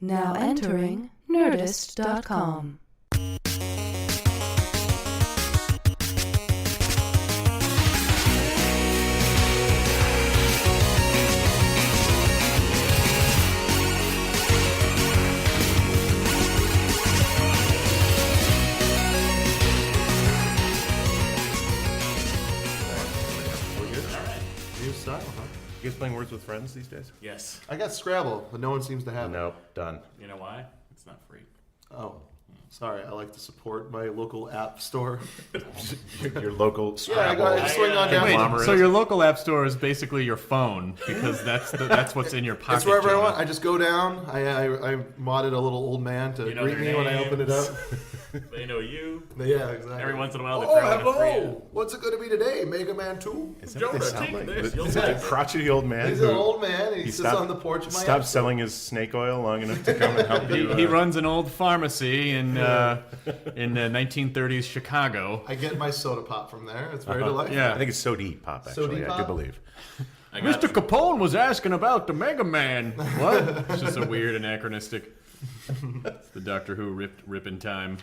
Now entering Nerdist.com. Style, huh? You guys playing Words with Friends these days? Yes. I got Scrabble, but no one seems to have it. Nope, done. You know why? It's not free. Oh, sorry. I like to support my local app store. Your local Scrabble. I swing on down. Wait, so your local app store is basically your phone because that's what's in your pocket. It's wherever I Jonah. want. I just go down. I modded a little old man to greet me when I open it up. They know you. Yeah, exactly. Every once in a while they throw in a free. Hello. What's it going to be today? Mega Man 2? Is that what they sound like? this, Is that a crotchety old man? He's who an old man. He sits on the porch of my Stopped app store. selling his snake oil long enough to come and help you. He runs an old pharmacy in 1930s Chicago. I get my soda pop from there. It's very delightful. Yeah. I think it's Sody Pop, actually. Sody I Pop? do believe. Mr. Capone was asking about the Mega Man. What? It's just a weird anachronistic. It's the Doctor Who rip in time.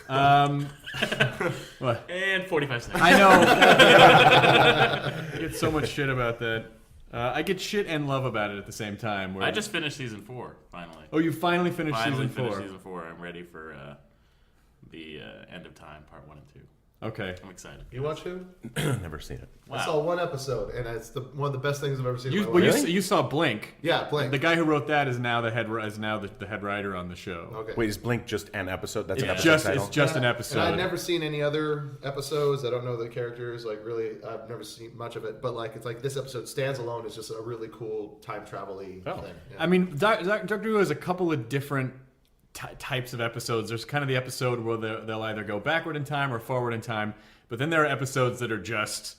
What? And 45 seconds. I know. I get so much shit about that. I get shit and love about it at the same time. I just finished season 4, finally. Oh, you finally finished Finally season 4. finished season 4. I'm ready for the End of Time, part 1 and 2. Okay. I'm excited. You watch it? Never seen it. Wow. I saw one episode, and it's one of the best things I've ever seen. in my Well, life. you saw Blink. Yeah, Blink. The guy who wrote that is now the head writer on the show. Okay. Wait, is Blink just an episode? That's an It's episode just title? it's just an And episode. I've never seen any other episodes. I don't know the characters. Like, really, I've never seen much of it. But, like, it's like this episode stands alone is just a really cool time travel-y thing. Yeah. I mean, Doctor Who has a couple of different types of episodes. There's kind of the episode where they'll either go backward in time or forward in time. But then there are episodes that are just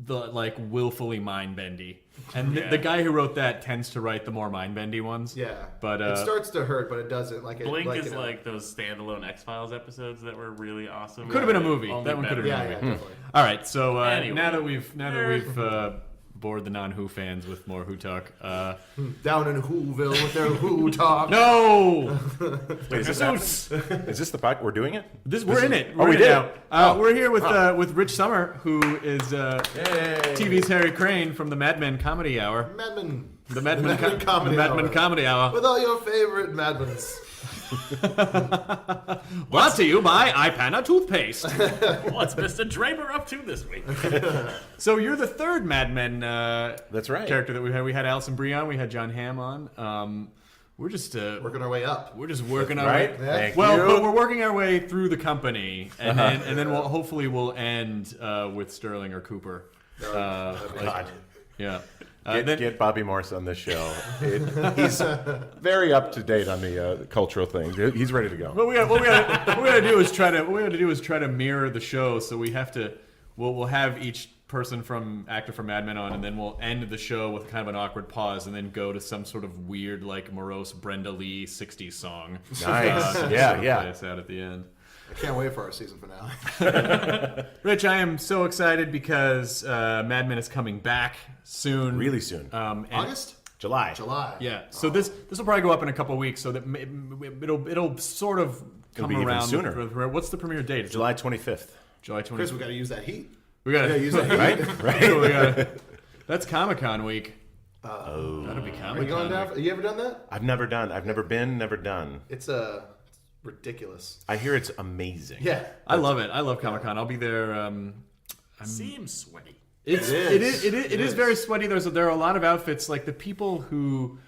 willfully mind-bendy. And the guy who wrote that tends to write the more mind-bendy ones. Yeah. But it starts to hurt, but it doesn't. Like Blink is you know, like those standalone X-Files episodes that were really awesome. Could have been a movie. Only That one could have been Yeah, a yeah, movie. definitely. All right, so Anyway. now that we've bored the non-Who fans with more Who talk. Down in Whoville with their Who talk. No, Wait, is this the podcast? We're doing it? we're in it. Oh, We're we in it did now. it. We're here with Rich Sommer, who is TV's Harry Crane from the Mad Men Comedy Hour. Madman. The Mad Men Comedy Comedy Hour. With all your favorite Madmans. Brought to you by Ipana Toothpaste. What's Mr. Draper up to this week? So you're the third Mad Men That's right. character that we had. We had Alison Brie on. We had John Hamm on. We're just Working our way up. We're just working our Right? way. Yeah. Thank Well, you. but we're working our way through the company, and then hopefully we'll end with Sterling or Cooper. God. Yeah. Get Bobby Morse on this show. He's very up to date on the cultural things. He's ready to go. What we gotta do is try to mirror the show. So we have to. We'll have each actor from Mad Men on, and then we'll end the show with kind of an awkward pause, and then go to some sort of weird, like morose Brenda Lee '60s song. Nice. To Yeah, sort of yeah. play us out at the end. I can't wait for our season finale. Rich, I am so excited because Mad Men is coming back soon. Really soon. And- August? July. Yeah. So this will probably go up in a couple of weeks, so that it'll sort of come be even around sooner. What's the premiere date? Is it July 25th. July 20th. Chris, we got to use that heat. We gotta use that heat. Right? That's Comic-Con week. That'll be Are you Comic-Con going week. down? You ever done that? I've never done. It's ridiculous. I hear it's amazing. Yeah. I love it. I love Comic-Con. I'll be there. Seems sweaty. It is very sweaty. There are a lot of outfits, like the people who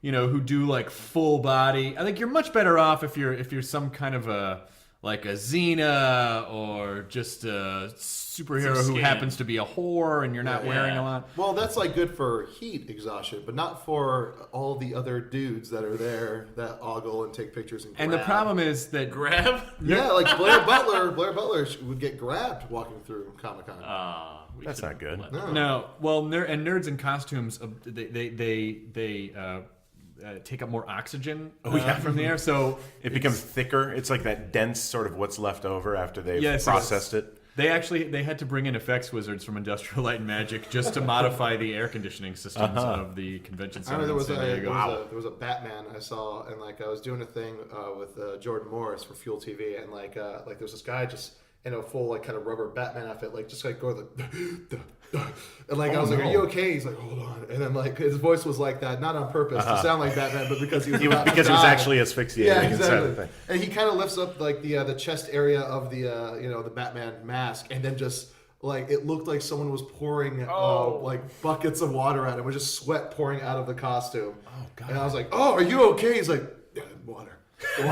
do like full body. I think you're much better off if you're some kind of a Xena or just a superhero who happens to be a whore and you're not wearing a lot. Well, that's like good for heat exhaustion, but not for all the other dudes that are there that ogle and take pictures and grab. And the problem is that Grab? Yeah, like Blair Butler would get grabbed walking through Comic-Con. That's not good. no, well, nerds in costumes, they take up more oxygen from the air, so It becomes thicker. It's like that dense sort of what's left over after they've Yes, processed it. They had to bring in effects wizards from Industrial Light and Magic just to modify the air conditioning systems of the convention I center. remember in San Diego. there was a Batman I saw, and like I was doing a thing with Jordan Morris for Fuel TV, and like there was this guy just in a full like kind of rubber Batman outfit, like just like going like, and like I was like, "Are you okay?" He's like, "Hold on," and then like his voice was like that, not on purpose to sound like Batman, but because he was about to because he was die. actually asphyxiating. Yeah, inside the exactly. thing. And he kind of lifts up like the chest area of the the Batman mask, and then just like it looked like someone was pouring like buckets of water at him, with just sweat pouring out of the costume. Oh God! And I was like, "Oh, are you okay?" He's like, "Yeah, water." We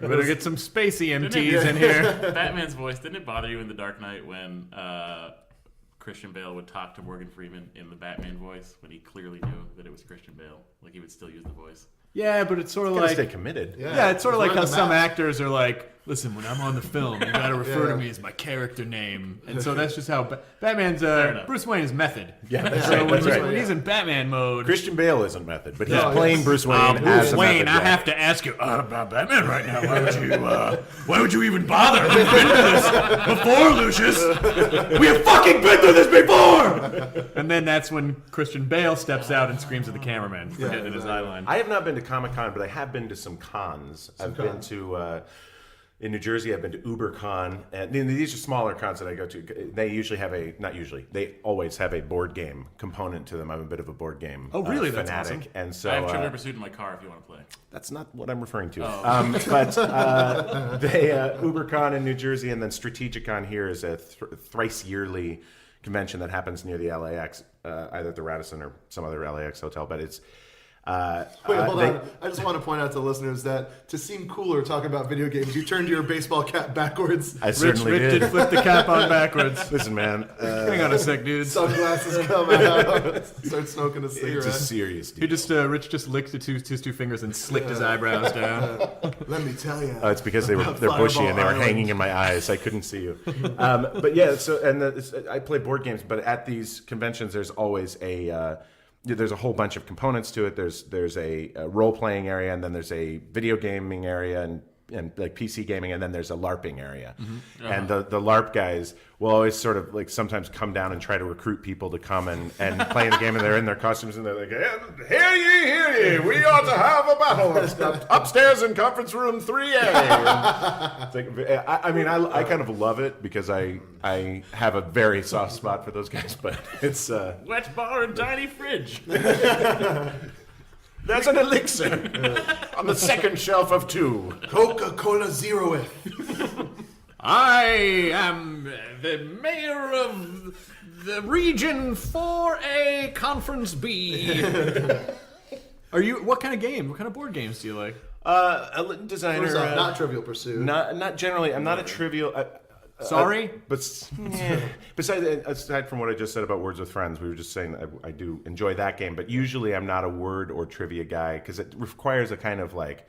better get some space EMTs in here. Batman's voice, didn't it bother you in The Dark Knight when Christian Bale would talk to Morgan Freeman in the Batman voice when he clearly knew that it was Christian Bale? Like he would still use the voice. Yeah, but it's sort of Gotta like stay committed. yeah, it's sort of He's like how wearing the some mask. actors are like, listen, when I'm on the film, you got to refer Yeah. to me as my character name, and so that's just how Batman's enough. Bruce Wayne is method. Yeah, that's So right. when, That's he's, right. when he's in Batman mode, Christian Bale isn't method, but he's No, playing yes. Bruce Wayne Bruce as a Wayne, method I guy. have to ask you about Batman right now. Why would you even bother? We've been through this before, Lucius. We have fucking been through this before. And then that's when Christian Bale steps out and screams at the cameraman for getting in his eye line. I have not been to Comic-Con, but I have been to some cons. I've been to, in New Jersey, I've been to UberCon. And these are smaller cons that I go to. They usually have they always have a board game component to them. I'm a bit of a board game That's fanatic. awesome. And so I have Trivial Pursuit in my car if you want to play. that's not what I'm referring to. Oh. But they UberCon in New Jersey and then Strategicon here is a thrice yearly convention that happens near the LAX, either at the Radisson or some other LAX hotel. But it's Wait, hold on. I just want to point out to listeners that to seem cooler talking about video games, you turned your baseball cap backwards. I certainly Rich did. did flip the cap on backwards. Listen, man, Hang on a sec, dude. Sunglasses come out. Start smoking a cigarette. it's a serious deal. He just Rich just licked his two fingers and slicked his eyebrows down. Let me tell you. It's because they're bushy and they were hanging in my eyes. I couldn't see you. But yeah, I play board games, but at these conventions, there's always there's a whole bunch of components to it. There's a role playing area, and then there's a video gaming area, and like PC gaming, and then there's a LARPing area. And the LARP guys will always sort of like sometimes come down and try to recruit people to come and play the game, and they're in their costumes and they're like, hear ye, we ought to have a battle upstairs in conference room 3A. It's like, I kind of love it because I have a very soft spot for those guys, but it's Wet bar and tiny fridge. there's an elixir on the second shelf of 2. Coca-Cola Zero. I am the mayor of the region 4A Conference B. Are you? What kind of game? What kind of board games do you like? A designer. First off, not Trivial Pursuit. Not generally. I'm not a trivial. Sorry? Besides, aside from what I just said about Words with Friends, we were just saying I do enjoy that game, but usually I'm not a word or trivia guy because it requires a kind of like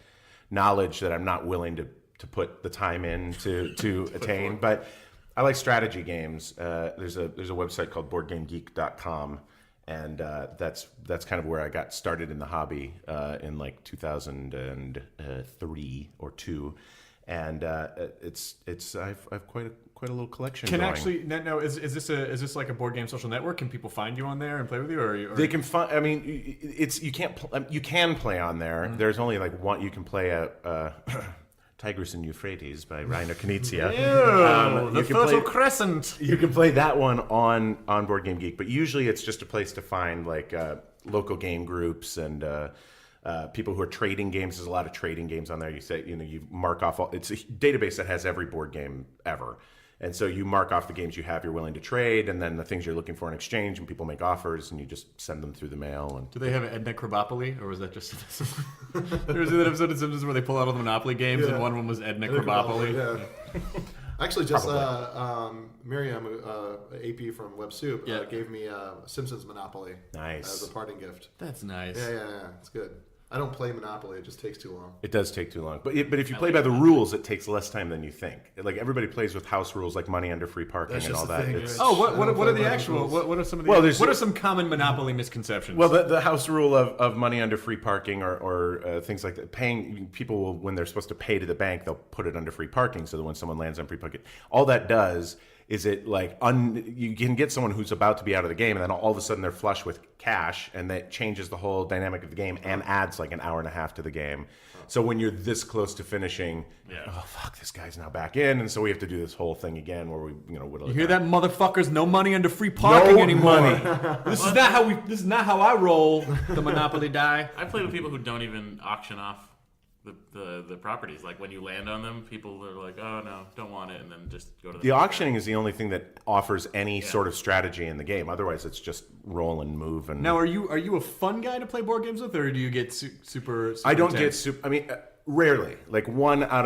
knowledge that I'm not willing to put the time in to attain. But I like strategy games. There's a website called BoardGameGeek.com, and that's kind of where I got started in the hobby in like 2003 or 2. And I've quite a little collection. Can going. actually no is this like a board game social network? Can people find you on there and play with you, or They can find. I mean, you can play on there. Mm-hmm. There's only like one. You can play a Tigris and Euphrates by Rainer Knizia. the Fertile Crescent? You can play that one on Board Game Geek, but usually it's just a place to find like local game groups and. People who are trading games. There's a lot of trading games on there. You say, you mark off it's a database that has every board game ever. And so you mark off the games you have you're willing to trade, and then the things you're looking for in exchange, and people make offers, and you just send them through the mail. And Do they have Edna Krabappoli, or was that just there was that episode of Simpsons where they pull out all the Monopoly games, and one of them was Edna Krabappoli? Yeah. Actually, just Miriam, AP from Web Soup, gave me Simpsons Monopoly Nice. as a parting gift. That's nice. Yeah, it's good. I don't play Monopoly; it just takes too long. it does take too long. But if you play by the rules, it takes less time than you think. Like everybody plays with house rules, like money under free parking That's and all just the that. thing, It's- right? Oh, what I don't are play the by actual? rules. What are some of the? Well, there's- what are some common Monopoly misconceptions? Well, the house rule of money under free parking or things like that, paying people will, when they're supposed to pay to the bank, they'll put it under free parking so that when someone lands on free parking, all that does is it like you can get someone who's about to be out of the game, and then all of a sudden they're flush with cash, and that changes the whole dynamic of the game and adds like an hour and a half to the game. So when you're this close to finishing, oh fuck, this guy's now back in, and so we have to do this whole thing again where we whittle You it hear down. that, motherfuckers? No money under free parking No anymore. money. This is not how I roll. The Monopoly die. I play with people who don't even auction off the properties. Like when you land on them, people are like, "Oh no, don't want it," and then just go to The auctioning is the only thing that offers any sort of strategy in the game. Otherwise, it's just roll and move. And Now, are you a fun guy to play board games with, or do you get super I don't get intense? super. I mean, rarely. Like 1 out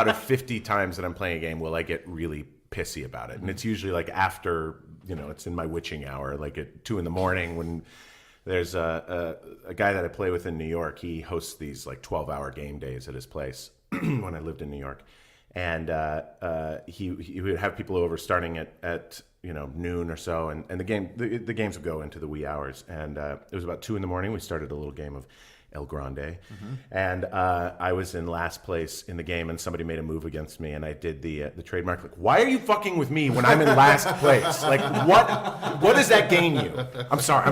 of 50 times that I'm playing a game, will I get really pissy about it, and it's usually like after it's in my witching hour, like at 2 a.m. when. There's a guy that I play with in New York. He hosts these like 12-hour game days at his place when I lived in New York, and he would have people over starting at noon or so, and the games would go into the wee hours. And it was about 2 a.m. We started a little game of El Grande, and I was in last place in the game, and somebody made a move against me, and I did the trademark, like, why are you fucking with me when I'm in last place? Like, what does that gain you? I'm sorry.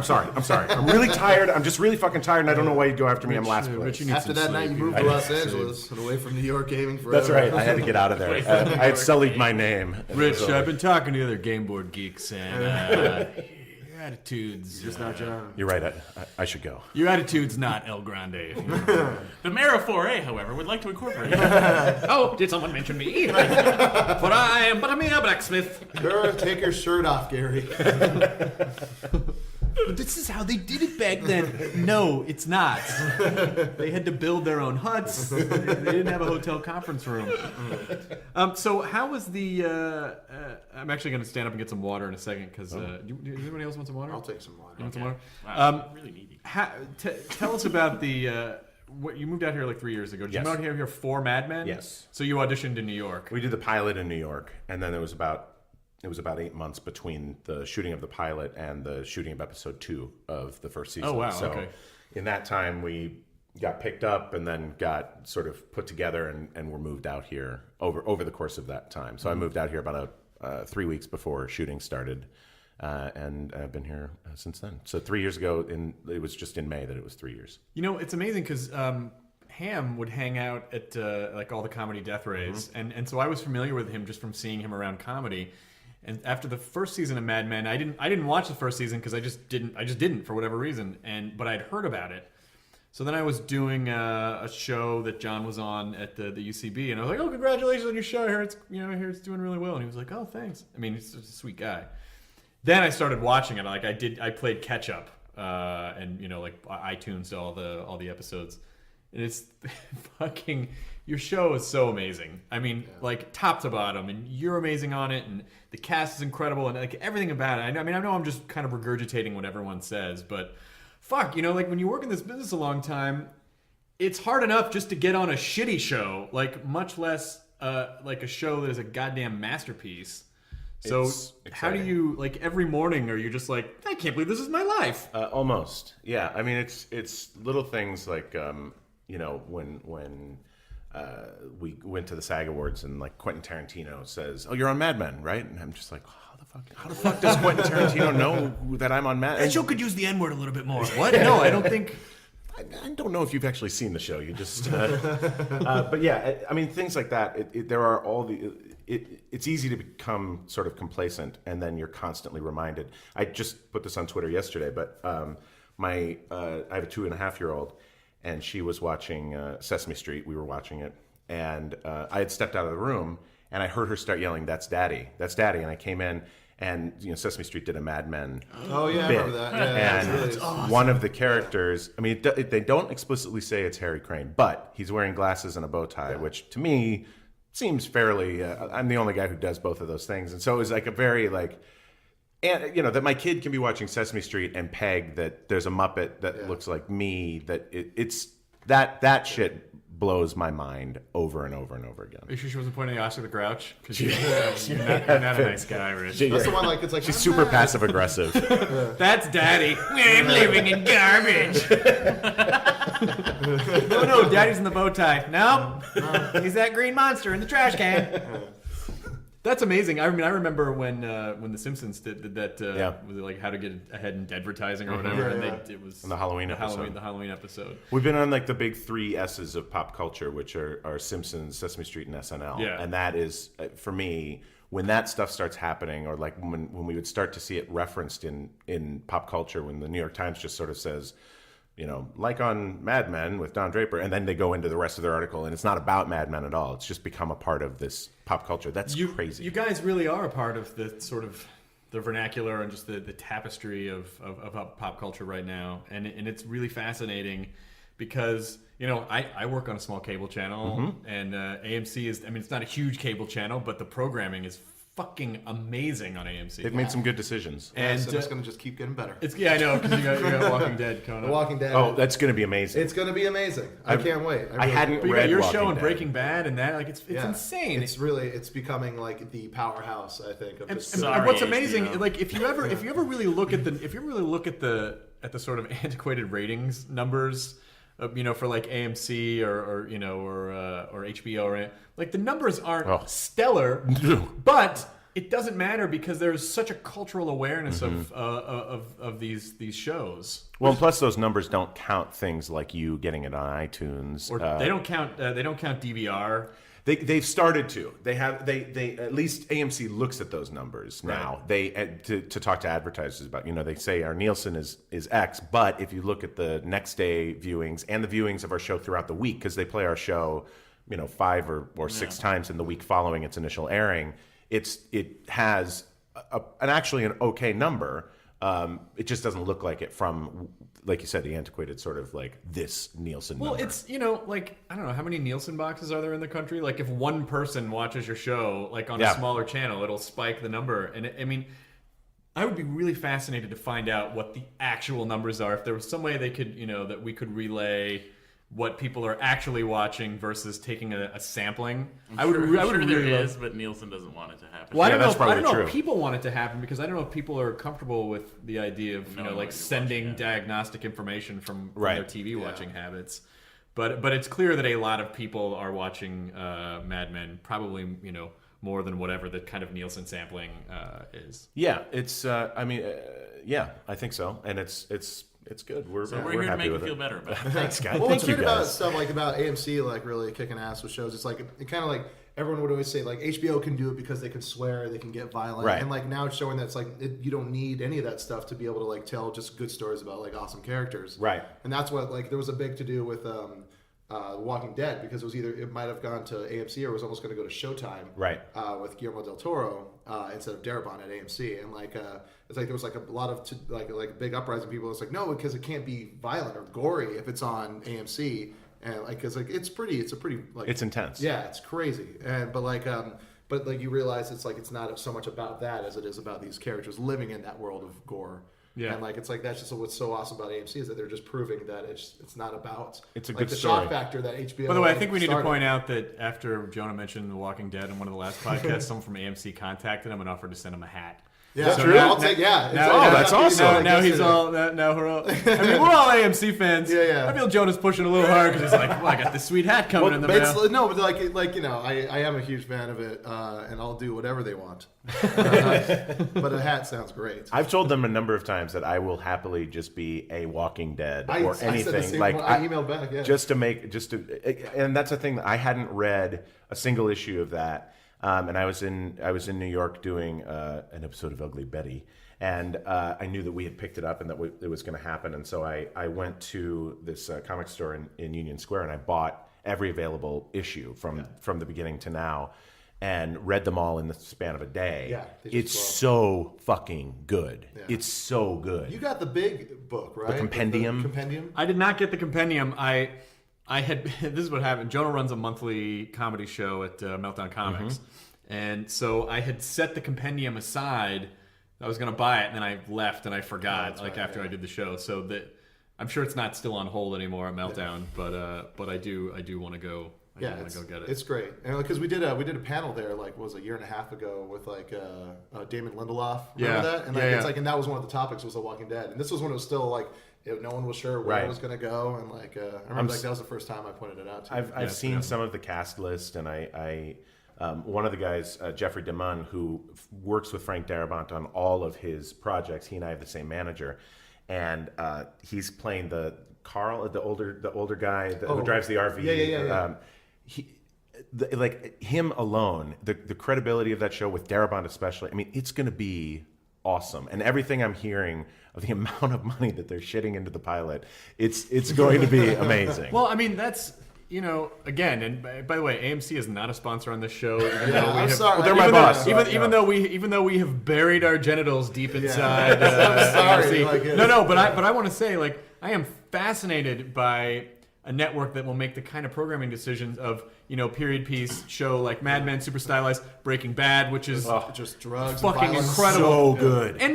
I'm really tired. I'm just really fucking tired, and I don't know why you'd go after me. I'm last place. Rich, you need After some that night, sleep. you moved to Los Angeles and away from New York gaming forever. That's right. I had to get out of there. I had sullied my name. Rich, I've been talking to other game board geeks, and your attitude's Just not John. You're right. I should go. your attitude's not El Grande. If you know. The mayor of 4A, however, would like to incorporate. Oh, did someone mention me? But I am but a mere blacksmith. Sure, take your shirt off, Gary. This is how they did it back then. No, it's not. They had to build their own huts. They didn't have a hotel conference room. So how was the... I'm actually going to stand up and get some water in a second, because... does anybody else want some water? I'll take some water. You want some water? Wow, really needy. Tell us about the... what you moved out here like 3 years ago. Did Yes. you move out here for Mad Men? Yes. So you auditioned in New York. We did the pilot in New York, and then it was about 8 months between the shooting of the pilot and the shooting of episode 2 of the first season. Oh, wow, So okay. in that time, we got picked up and then got sort of put together and were moved out here over the course of that time. So I moved out here about 3 weeks before shooting started, and I've been here since then. So 3 years ago, it was just in May that it was 3 years. You know, it's amazing because Ham would hang out at like all the comedy death rays, and so I was familiar with him just from seeing him around comedy. And after the first season of Mad Men, I didn't watch the first season because I just didn't for whatever reason. But I'd heard about it. So then I was doing a show that John was on at the UCB, and I was like, "Oh, congratulations on your show! I hear it's doing really well." And he was like, "Oh, thanks." I mean, he's just a sweet guy. Then I started watching it. Like I played catch up, and like iTunes all the episodes. And it's fucking, your show is so amazing. I mean, like top to bottom, and you're amazing on it, and the cast is incredible, and like everything about it. I know I'm just kind of regurgitating what everyone says, but fuck, like when you work in this business a long time, it's hard enough just to get on a shitty show, like much less like a show that is a goddamn masterpiece. So It's how do exciting. you, like every morning, are you just like, I can't believe this is my life? Almost, yeah. I mean, it's little things like when we went to the SAG Awards and like Quentin Tarantino says, "Oh, you're on Mad Men, right?" And I'm just like, how the fuck does Quentin Tarantino know that I'm on Mad Men? That show could use the N-word a little bit more. What? No, I don't think... I don't know if you've actually seen the show. You just, but yeah, I mean, things like that. There are all the. It's easy to become sort of complacent, and then you're constantly reminded. I just put this on Twitter yesterday, but I have a 2.5-year-old, and she was watching Sesame Street. We were watching it, and I had stepped out of the room, and I heard her start yelling, "That's Daddy! That's Daddy!" And I came in. And Sesame Street did a Mad Men Oh yeah, bit. I remember that. Yeah, And it's really awesome. one of the characters, I mean, they don't explicitly say it's Harry Crane, but he's wearing glasses and a bow tie, which to me seems fairly. I'm the only guy who does both of those things, and so it was like a very like, and that my kid can be watching Sesame Street and peg that there's a Muppet that looks like me. That it's that shit blows my mind over and over and over again. Are you sure she wasn't pointing at Oscar the Grouch? Because you're not a nice guy, Rich. That's the one. Like it's like She's I'm super not- passive aggressive. That's Daddy. I'm living in garbage. No, Daddy's in the bow tie. No, he's that green monster in the trash can. That's amazing. I mean, I remember when The Simpsons did that. Was it like How to Get Ahead in Advertising or whatever? Yeah, and it was the Halloween episode. The Halloween episode. We've been on like the big 3 S's of pop culture, which are Simpsons, Sesame Street, and SNL. Yeah. And that is, for me, when that stuff starts happening, or like when we would start to see it referenced in pop culture, when the New York Times just sort of says, you know, like on Mad Men with Don Draper, and then they go into the rest of their article, and it's not about Mad Men at all. It's just become a part of this pop culture. That's crazy. You guys really are a part of the sort of the vernacular and just the tapestry of pop culture right now, and it's really fascinating because, you know, I work on a small cable channel, and AMC is, I mean, it's not a huge cable channel, but the programming is fucking amazing on AMC. They've made some good decisions. And And so it's going to just keep getting better. I know, because you got Walking Dead coming The up. Walking Dead. Oh, that's going to be amazing. It's going to be amazing. I can't wait. I hadn't But you got read your Walking show and Dead. Breaking Bad and that, like it's Yeah. insane. It's becoming like the powerhouse, I think. Of And, just, and Sorry, what's amazing, HBO. like if you ever really look at the sort of antiquated ratings numbers, you know, for like AMC or HBO, or like the numbers aren't stellar, but it doesn't matter because there's such a cultural awareness of these shows. Well, and plus those numbers don't count things like you getting it on iTunes. Or they don't count DVR. They've started to. They at least AMC looks at those numbers now. Right. To talk to advertisers about, you know, they say our Nielsen is X, but if you look at the next day viewings and the viewings of our show throughout the week, because they play our show, you know, 5 or 6 times in the week following its initial airing, it has an okay number. It just doesn't look like it from, like you said, the antiquated sort of like this Nielsen Well, number. it's, you know, like, I don't know, how many Nielsen boxes are there in the country? Like, if one person watches your show, like, on a smaller channel, it'll spike the number. And, I mean, I would be really fascinated to find out what the actual numbers are. If there was some way they could, you know, that we could relay what people are actually watching versus taking a sampling. I'm sure really there love- is, but Nielsen doesn't want it to happen. Well, I Yeah, don't know. that's I don't probably know if true. people want it to happen because I don't know if people are comfortable with the idea of, you know, Knowing like what you're sending watching, diagnostic information from Right. their TV watching habits. But it's clear that a lot of people are watching Mad Men, probably, you know, more than whatever the kind of Nielsen sampling is. Yeah, it's. Yeah, I think so, and it's good. We're So we're here to happy make you with feel it. better about it. Thanks, guys. well, what's Thank you, great about guys. stuff like about AMC, like really kicking ass with shows, it's like it kind of like everyone would always say like HBO can do it because they can swear, they can get violent, Right. and like now it's showing that it's like you don't need any of that stuff to be able to like tell just good stories about like awesome characters, Right. And that's what like there was a big to do with Walking Dead because it might have gone to AMC or it was almost going to go to Showtime, Right. with Guillermo del Toro instead of Darabont at AMC, and like it's like there was like a lot of like big uprising people. It's like no, because it can't be violent or gory if it's on AMC, and like because like it's a pretty like It's intense. yeah, it's crazy, and but like you realize it's like it's not so much about that as it is about these characters living in that world of gore. Yeah. And like it's like that's just what's so awesome about AMC is that they're just proving that it's not about It's a like good the story. shock factor that HBO. By the way, I think we need to started. point out that after Jonah mentioned The Walking Dead in one of the last podcasts, someone from AMC contacted him and offered to send him a hat. Yeah, true? I'll take it's now- like- oh, that's awesome. Now, like now he's yesterday. all. Now we're all. I mean, we're all AMC fans. Yeah. I feel Jonah's pushing a little hard because he's like, "Well, I got this sweet hat coming in the But mail." no, but like you know, I am a huge fan of it, and I'll do whatever they want. But a hat sounds great. I've told them a number of times that I will happily just be a Walking Dead or I said the anything same like one. I emailed back, yeah. and that's a thing that I hadn't read a single issue of that. And I was in New York doing an episode of Ugly Betty, and I knew that we had picked it up and that it was going to happen. And so I went to this comic store in Union Square and I bought every available issue from the beginning to now, and read them all in the span of a day. Yeah, they just it's flow. so fucking good. Yeah. It's so good. You got the big book, right? compendium? The compendium. I did not get the compendium. I had. This is what happened. Jonah runs a monthly comedy show at Meltdown Comics, and so I had set the compendium aside. I was going to buy it, and then I left, and I forgot. right, after yeah. I did the show, so that I'm sure it's not still on hold anymore at Meltdown. But I do want to go. I Yeah, want to go get it. it's great, and because we did a panel there, like what was it, a year and a half ago with like Damon Lindelof. Remember Yeah. that? And like, Yeah, it's yeah. like, and that was one of the topics was The Walking Dead, and this was when it was still like no one was sure where Right. it was going to go, and like I remember like that was the first time I pointed it out to you. I've seen some of the cast list, and I One of the guys, Jeffrey DeMunn, who works with Frank Darabont on all of his projects, he and I have the same manager, and he's playing Carl, the older guy who drives the RV. Yeah. Like him alone, the credibility of that show with Darabont especially. I mean, it's going to be awesome. And everything I'm hearing of the amount of money that they're shitting into the pilot, it's going to be amazing. Well, I mean, that's, again, and by the way, AMC is not a sponsor on this show. I'm sorry. Well, they're my boss. Even though we have buried our genitals deep inside. I'm sorry. AMC. No, but I want to say, like, I am fascinated by a network that will make the kind of programming decisions of, period piece show like Mad Men, super stylized, Breaking Bad, which is just drugs, fucking and violence. incredible, so good. and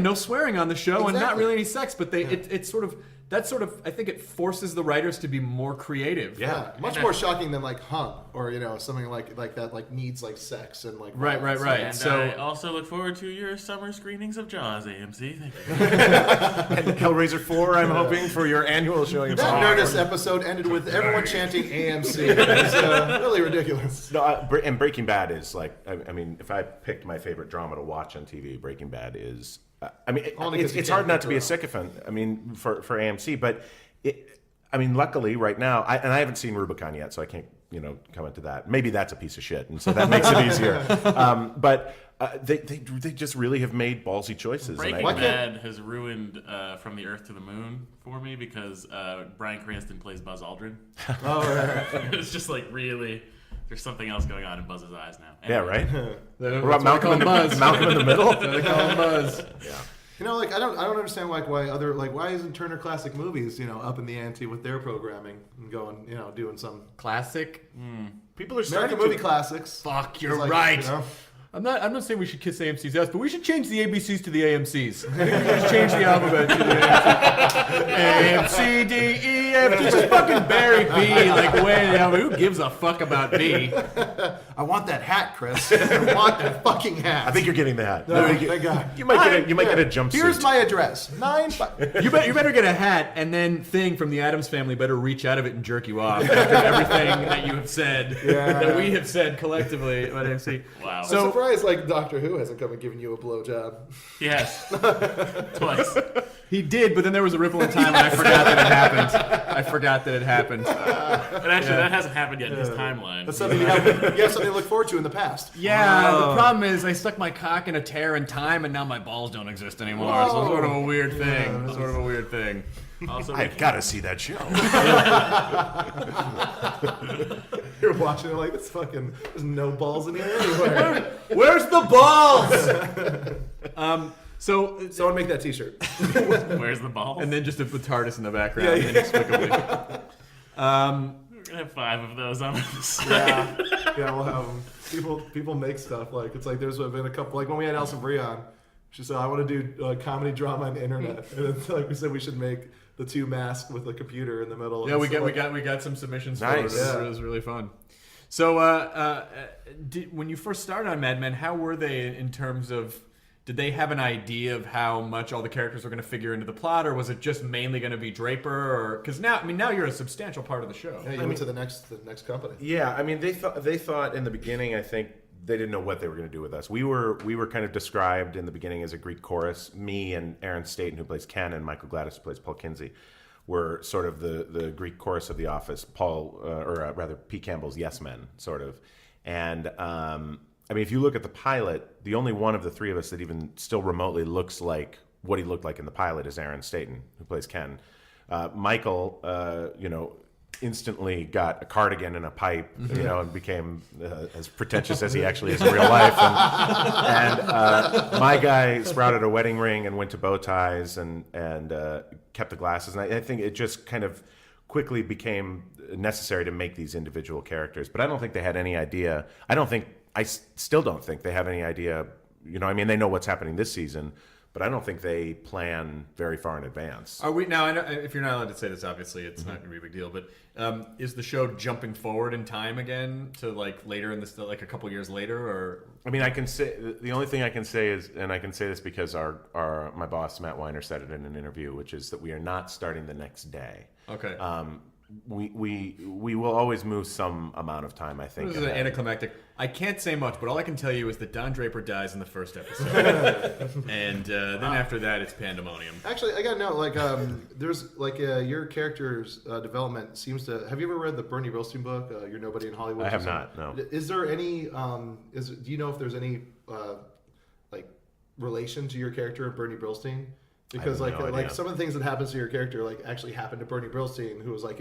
no swearing on the show, and not Exactly. really any sex, but it's sort of. That's sort of, I think it forces the writers to be more creative. Yeah, much more shocking than like Hung or something like that like needs like sex and like Right. And So I also look forward to your summer screenings of Jaws, AMC. Thank you. And Hellraiser 4, I'm hoping, for your annual showing of That Sommer. Nerdist episode ended with everyone chanting AMC. It was really ridiculous. No, and Breaking Bad is like, I mean, if I picked my favorite drama to watch on TV, Breaking Bad is. Only 'cause you It's can't hard not pick to be a around. sycophant. I mean, for AMC, but luckily right now, I haven't seen Rubicon yet, so I can't comment to that. Maybe that's a piece of shit, and so that makes it easier. But they just really have made ballsy choices. Breaking and Bad has ruined From the Earth to the Moon for me because Bryan Cranston plays Buzz Aldrin. Oh, right. It's just like really, there's something else going on in Buzz's eyes now. yeah, Anyway. right. what about Malcolm in the Middle? They call him Buzz. Like I don't understand why isn't Turner Classic Movies up in the ante with their programming and going doing some Classic. People are starting American movie to. classics. Fuck, you're It's like, right. I'm not saying we should kiss AMC's ass, but we should change the ABCs to the AMCs. I think we should just change the alphabet to the AMC. AMC, D, E, F, G. Just fucking bury B. Like, who gives a fuck about B? I want that hat, Chris. I want that fucking hat. I think you're getting that. No, thank God. You might get a jumpsuit. Here's my address. 9. You better get a hat, and then Thing from the Addams Family better reach out of it and jerk you off after everything that you have said, that we have said collectively about AMC. Wow. I'm So surprised like Doctor Who hasn't come and given you a blowjob. Yes. Twice. he did, but then there was a ripple in time, and I forgot that it happened. And actually, that hasn't happened yet in his timeline. That's something you have something to look forward to in the past. Yeah, the problem is I stuck my cock in a tear in time, and now my balls don't exist anymore. So it's sort of a weird thing. Also, I've got to see that show. You're watching it like there's no balls in here anywhere. Where's the balls? So Someone make that T-shirt. where's the ball? and then just a TARDIS in the background, Yeah. inexplicably. We're gonna have 5 of those on this. Yeah, we'll have them. People make stuff like it's like there's been a couple like when we had Elsa Brie on. She said I want to do comedy drama on the internet, and it's like we said we should make the two masks with a computer in the middle. Yeah, And we so, got some submissions. Nice. For it. It was really fun. So, when you first started on Mad Men, how were they in terms of? Did they have an idea of how much all the characters were going to figure into the plot, or was it just mainly going to be Draper? Or because now you're a substantial part of the show. Yeah, you went to the next company. Yeah, I mean, they thought in the beginning, I think they didn't know what they were going to do with us. We were kind of described in the beginning as a Greek chorus. Me and Aaron Staten, who plays Ken, and Michael Gladys, who plays Paul Kinsey, were sort of the Greek chorus of The Office. Pete Campbell's Yes Men, sort of. And I mean, if you look at the pilot, the only one of the three of us that even still remotely looks like what he looked like in the pilot is Aaron Staten, who plays Ken. Michael, instantly got a cardigan and a pipe, and became as pretentious as he actually is in real life. And my guy sprouted a wedding ring and went to bow ties and kept the glasses. And I think it just kind of quickly became necessary to make these individual characters. But I don't think they had any idea. I still don't think they have any idea. I mean, they know what's happening this season, but I don't think they plan very far in advance. Are we now? I know, if you're not allowed to say this, obviously it's not going to be a big deal. But is the show jumping forward in time again to like later in this, like a couple years later, or? I mean, I can say the only thing I can say is, and I can say this because my boss Matt Weiner said it in an interview, which is that we are not starting the next day. Okay. we will always move some amount of time, I think. This is ahead. anticlimactic. I can't say much, but all I can tell you is that Don Draper dies in the first episode, and then after that, it's pandemonium. Actually, I gotta know, like, there's like your character's development seems to. Have you ever read the Bernie Brillstein book, You're Nobody in Hollywood? I have not. No. Is there any? Do you know if there's any like relation to your character and Bernie Brillstein? Because I have no idea. some of the things that happens to your character like actually happened to Bernie Brillstein, who was like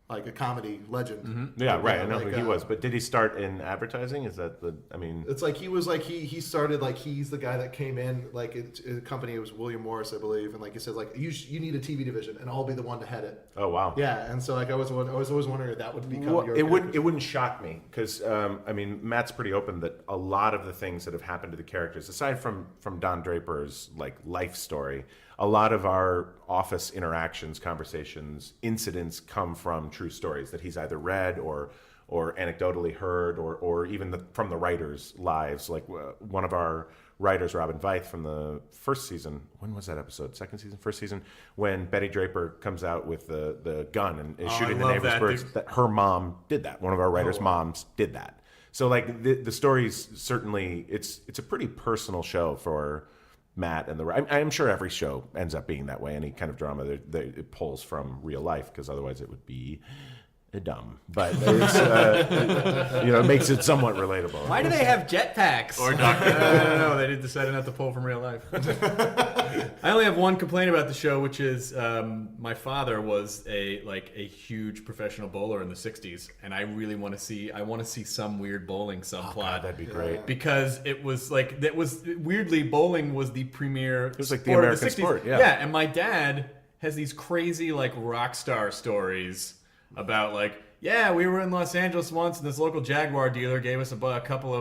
like a comedy legend. Mm-hmm. Yeah, right. I know who he was, but did he start in advertising? Is that the? I mean, it's like he was like he started like he's the guy that came in like a company. It was William Morris, I believe, and like he said like you need a TV division, and I'll be the one to head it. oh wow. Yeah, and so like I was always wondering if that would become Well, your. it wouldn't shock me because I mean Matt's pretty open that a lot of the things that have happened to the characters, aside from Don Draper's like life story, a lot of our office interactions, conversations, incidents come from true stories that he's either read or anecdotally heard or even from the writers' lives. Like one of our writers, Robin Veith, from the first season. When was that episode? Second season, first season, when Betty Draper comes out with the gun and is shooting the love neighbor's that. birds. That her mom did that. One of our writers' moms did that. So like the stories certainly, it's a pretty personal show for Matt and I'm sure every show ends up being that way. Any kind of drama that it pulls from real life, because otherwise it would be dumb. But it's, it makes it somewhat relatable. Why do they have jetpacks? Or Dr. I don't know. They decided not to pull from real life. I only have one complaint about the show, which is my father was a huge professional bowler in the '60s, and I really want to see some weird bowling subplot. God, that'd be great. Because it was like weirdly bowling was the premier. It was like the American sport. Yeah. Yeah, and my dad has these crazy like rock star stories about like, yeah, we were in Los Angeles once, and this local Jaguar dealer gave us a couple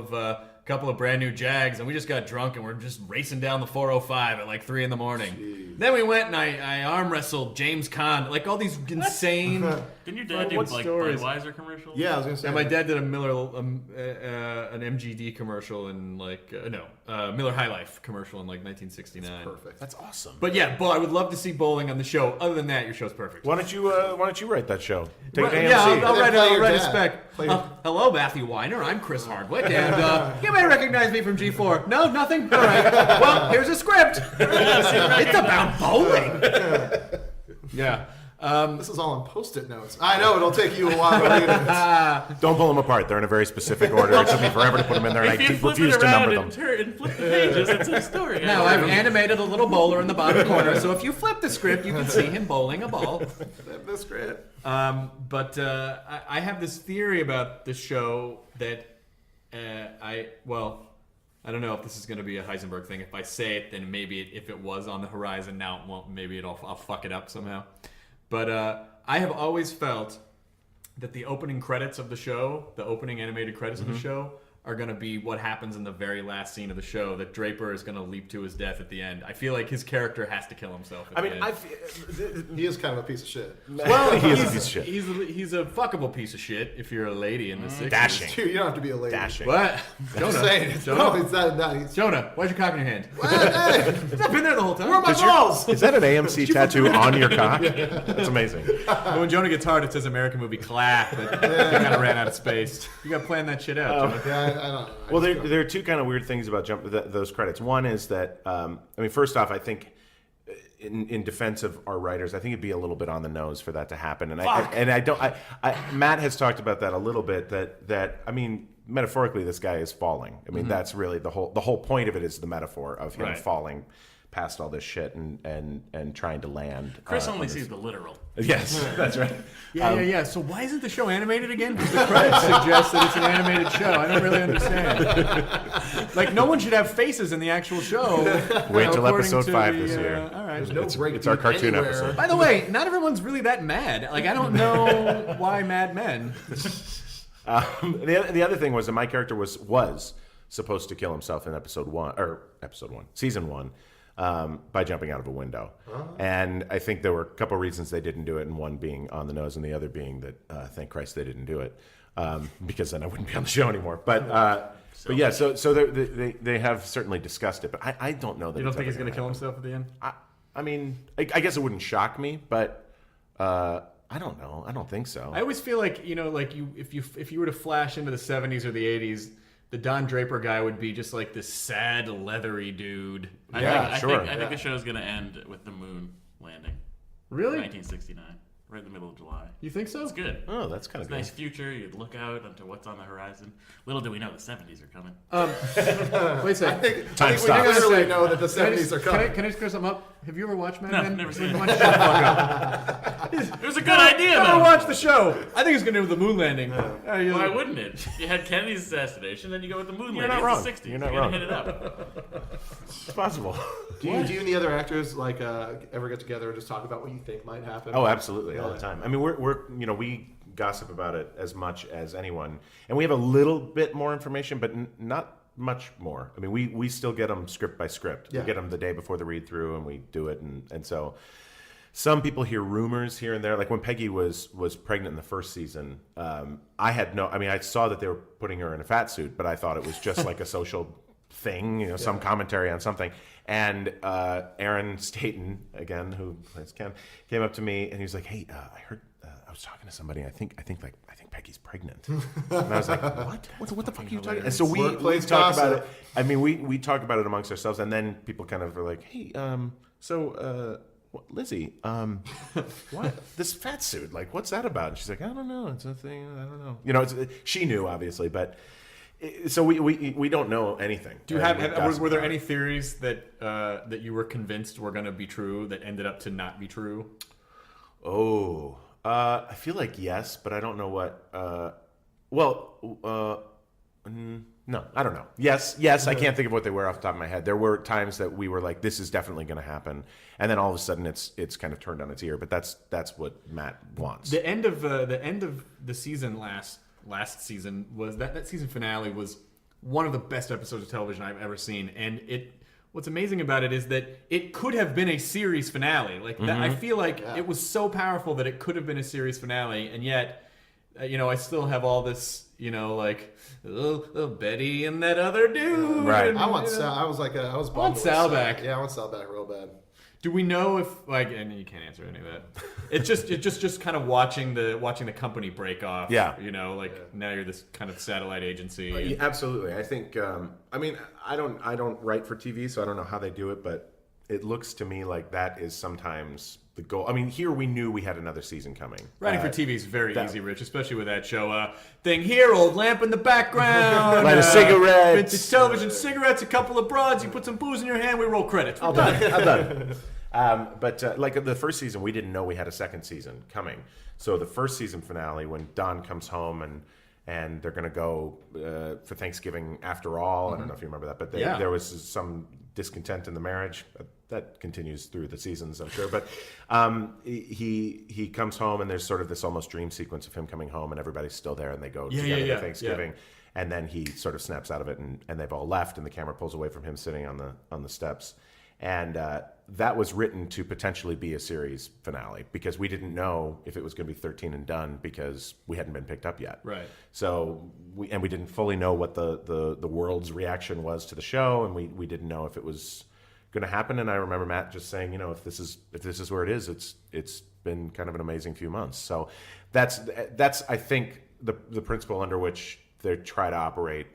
of brand new Jags, and we just got drunk and we're just racing down the 405 at like 3 a.m. Then we went and I arm wrestled James Caan, like all these insane. Didn't your dad do What like stories? Budweiser commercials? Yeah, I was gonna say. And my dad did a Miller, an MGD commercial in Miller High Life commercial in like 1969. Perfect. That's awesome. But yeah, I would love to see bowling on the show. Other than that, your show's perfect. Why don't you write that show? Take it to AMC. Yeah, I'll Play write your a dad. spec. Play your- Hello, Matthew Weiner. I'm Chris Hardwick, and you may recognize me from G4. No, nothing. All right. Well, here's a script. It's about bowling. Yeah. This is all on Post-it notes. I know it'll take you a while to read it. Don't pull them apart. They're in a very specific order. It took me forever to put them in there, and If I you flip refuse it to around number and them. turn and flip the pages, it's a story. Now I've animated a little bowler in the bottom corner, so if you flip the script, you can see him bowling a ball. That's great. But I have this theory about the show that I don't know if this is going to be a Heisenberg thing. If I say it, then maybe if it was on the horizon, now it won't. Maybe I'll fuck it up somehow. But I have always felt that the opening credits of the show, the opening animated credits of the show, are going to be what happens in the very last scene of the show, that Draper is going to leap to his death at the end. I feel like his character has to kill himself at the end. He is kind of a piece of shit. Well, He is a piece of shit. He's a fuckable piece of shit if you're a lady in the 60s. Dashing. Dude, you don't have to be a lady. Dashing. What? I'm Jonah. saying. Jonah. No, it's not. He's, Jonah, why's your cock in your hand? hey, I've been there the whole time. where are my balls? Is that an AMC tattoo on your cock? That's amazing. But when Jonah gets hard, it says American movie clap. But they kind of ran out of space. You got to plan that shit out, Jonah. Yeah, I don't know. Well, there are two kind of weird things about those credits. One is that, first off, I think in defense of our writers, I think it'd be a little bit on the nose for that to happen. And I don't. Matt has talked about that a little bit. That metaphorically, this guy is falling. I mean, that's really the whole point of it is the metaphor of him falling past all this shit and trying to land. Chris only sees the literal. Yes, that's right. Yeah. So why isn't the show animated again? Because the credits suggest that it's an animated show. I don't really understand. Like, no one should have faces in the actual show. Wait till according episode to 5 the, this year. All right. No break It's our cartoon anywhere. episode. By the way, not everyone's really that mad. Like, I don't know why Mad Men. The other thing was that my character was supposed to kill himself in season 1. By jumping out of a window. And I think there were a couple reasons they didn't do it, and one being on the nose, and the other being that, thank Christ they didn't do it, because then I wouldn't be on the show anymore. But yeah, so they have certainly discussed it, but I don't know that. You don't think he's going to kill himself at the end? I guess it wouldn't shock me, but I don't know. I don't think so. I always feel like if you were to flash into the 70s or the 80s, the Don Draper guy would be just like this sad, leathery dude. I think the show's gonna end with the moon landing. Really? 1969, right in the middle of July. You think so? It's good. Oh, that's kind of It's a nice future. You'd look out onto what's on the horizon. Little do we know the 70s are coming. Wait a second. I think stops. we clearly know that the 70s are coming. Can I just clear something up? Have you ever watched Mad No, Men? never seen it. Why don't you shut the fuck up? It was a good idea, Never though. watched the show. I think it's going to do with the moon landing. Why wouldn't it? You had Kennedy's assassination, then you go with the moon You're landing. not wrong. It's the 60s. You're not You're wrong. gonna hit it up. It's possible. Do you and the other actors like ever get together and just talk about what you think might happen? Oh, absolutely, all the time. I mean, we're we gossip about it as much as anyone, and we have a little bit more information, but not much more. I mean, we still get them script by script. Yeah. We get them the day before the read through, and we do it, and so some people hear rumors here and there. Like when Peggy was pregnant in the first season, I had no. I mean, I saw that they were putting her in a fat suit, but I thought it was just like a social thing, some commentary on something. And Aaron Staten, again, who plays Ken, came up to me and he was like, "Hey, I heard I was talking to somebody. I think Peggy's pregnant." And I was like, "What the fuck are you talking?" And so we talk about it. I mean, we talk about it amongst ourselves, and then people kind of are like, "Hey, Lizzie, what this fat suit? Like, what's that about?" And she's like, "I don't know. It's a thing. I don't know." She knew obviously, but. So we don't know anything. Do you have were there any theories that you were convinced were going to be true that ended up to not be true? Oh, I feel like yes, but I don't know what. No, I don't know. Yes, I can't think of what they were off the top of my head. There were times that we were like, "This is definitely going to happen," and then all of a sudden, it's kind of turned on its ear. But that's what Matt wants. The end of the season last season was that season finale was one of the best episodes of television I've ever seen, and what's amazing about it is that it could have been a series finale. Like that, I feel like it was so powerful that it could have been a series finale, and yet I still have all this Betty and that other dude. Right. I want Sal. I was bummed want with Sal back. Yeah, I want Sal back real bad. Do we know if and you can't answer any of that. It's just kind of watching the company break off. Yeah. Now you're this kind of satellite agency. Absolutely. I think. I mean, I don't write for TV, so I don't know how they do it, but it looks to me like that is sometimes the goal. I mean, here we knew we had another season coming. Writing for TV is very easy, Rich, especially with that show. Thing here, old lamp in the background. Light a cigarette. Vintage television, cigarettes, a couple of broads. You put some booze in your hand, we roll credits. I'm done. But like the first season, we didn't know we had a second season coming. So the first season finale, when Don comes home and they're going to go for Thanksgiving after all. I don't know if you remember that, but there was some discontent in the marriage. That continues through the seasons, I'm sure. But he comes home and there's sort of this almost dream sequence of him coming home and everybody's still there and they go together to Thanksgiving. Yeah. And then he sort of snaps out of it and they've all left and the camera pulls away from him sitting on the steps. And that was written to potentially be a series finale because we didn't know if it was going to be 13 and done because we hadn't been picked up yet. Right. So we didn't fully know what the world's reaction was to the show, and we didn't know if it was going to happen. And I remember Matt just saying, if this is where it is, it's been kind of an amazing few months. So that's I think the principle under which they try to operate,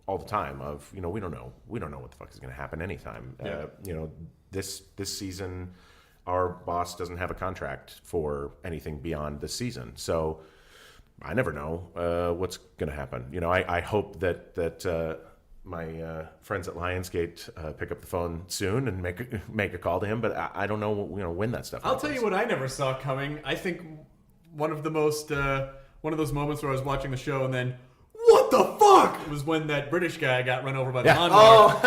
all the time of, we don't know what the fuck is going to happen anytime. Yeah. This season, our boss doesn't have a contract for anything beyond this season. So I never know what's going to happen. I hope that my friends at Lionsgate pick up the phone soon and make a call to him, but I don't know when that stuff happens. I'll tell you what I never saw coming. I think one of those moments where I was watching the show and then, what the fuck, was when that British guy got run over by the lawnmower.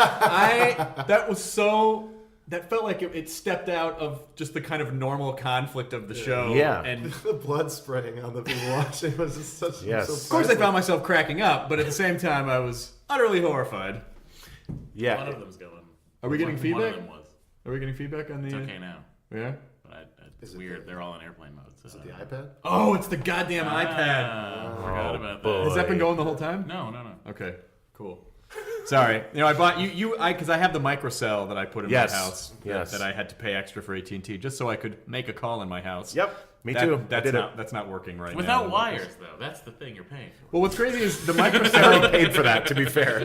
That felt like it stepped out of just the kind of normal conflict of the show. Yeah. And the blood spraying on the people watching was just such. Yes. So of course, I found myself cracking up, but at the same time, I was utterly horrified. Yeah. One of them's going. Are we getting feedback? One of them was. Are we getting feedback on the? It's okay now. Yeah. But it's weird. They're all in airplane mode. So Is it the iPad? Oh, it's the goddamn iPad. I forgot about that. boy. Has that been going the whole time? No. Okay. Cool. Sorry. I bought because I have the microcell that I put in Yes. my house Yes. that I had to pay extra for AT&T just so I could make a call in my house. Yep, me too. I did That's not working right now. Without wires, though. That's the thing you're paying for. Well, what's crazy is the I microcell. paid for that. To be fair,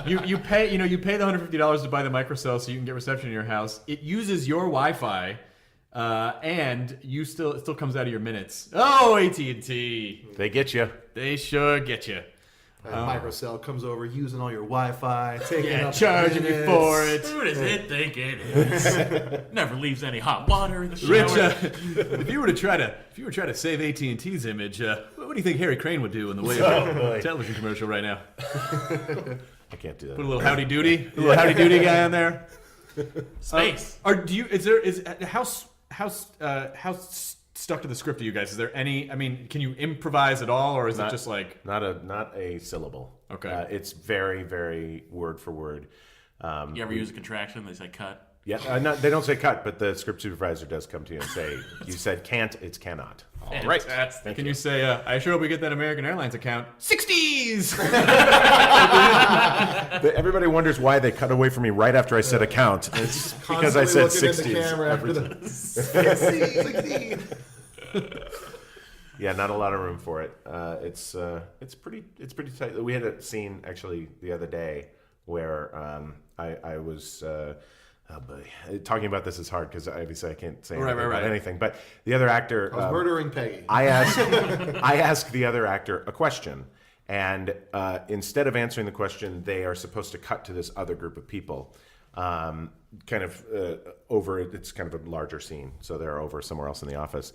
you pay the $150 to buy the microcell so you can get reception in your house. It uses your Wi-Fi, and it still comes out of your minutes. Oh, AT&T, they get you. they sure get you. Microcell comes over using all your Wi-Fi, taking up Charging you minutes. for it. Who does it think it is? Never leaves any hot water in the shower. Rich, if you were to try to save AT&T's image, what do you think Harry Crane would do in the way of a television commercial right now? I can't do that. Put a little howdy doody guy on there. Space. How stuck to the script are you guys? Is there any? I mean, can you improvise at all, or is it just like not a syllable? Okay. It's very, very word for word. You ever use a contraction? They say cut. Yeah, they don't say cut, but the script supervisor does come to you and say, "You said can't, it's cannot." All right. Can you say, I sure hope we get that American Airlines account? 60s! Everybody wonders why they cut away from me right after I said account. It's because I said 60s. 60. Yeah, not a lot of room for it. It's pretty tight. We had a scene actually the other day where I was talking about this is hard because obviously I can't say anything about anything. But the other actor, I was murdering Peggy. I asked the other actor a question, and instead of answering the question, they are supposed to cut to this other group of people. Kind of over. It's kind of a larger scene, so they're over somewhere else in the office.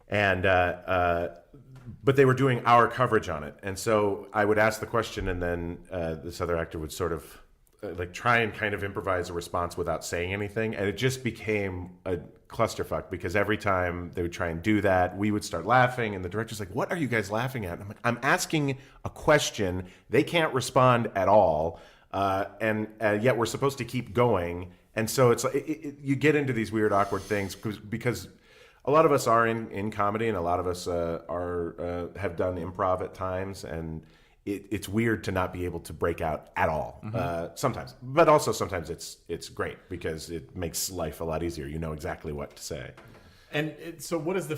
And but they were doing our coverage on it, and so I would ask the question, and then this other actor would sort of like try and kind of improvise a response without saying anything, and it just became a clusterfuck because every time they would try and do that, we would start laughing, and the director's like, "What are you guys laughing at?" And I'm like, "I'm asking a question. They can't respond at all, and yet we're supposed to keep going." And so it's like you get into these weird, awkward things because a lot of us are in comedy, and a lot of us have done improv at times, and it's weird to not be able to break out at all sometimes. But also sometimes it's great because it makes life a lot easier. You know exactly what to say. And so, what is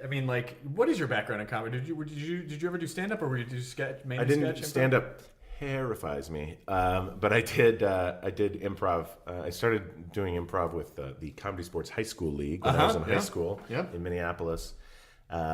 I mean, like, what is your background in comedy? Did you ever do stand up, or were you do sketch? I didn't stand up. Terrifies me, but I did improv. I started doing improv with the Comedy Sports High School League when I was in high school in Minneapolis.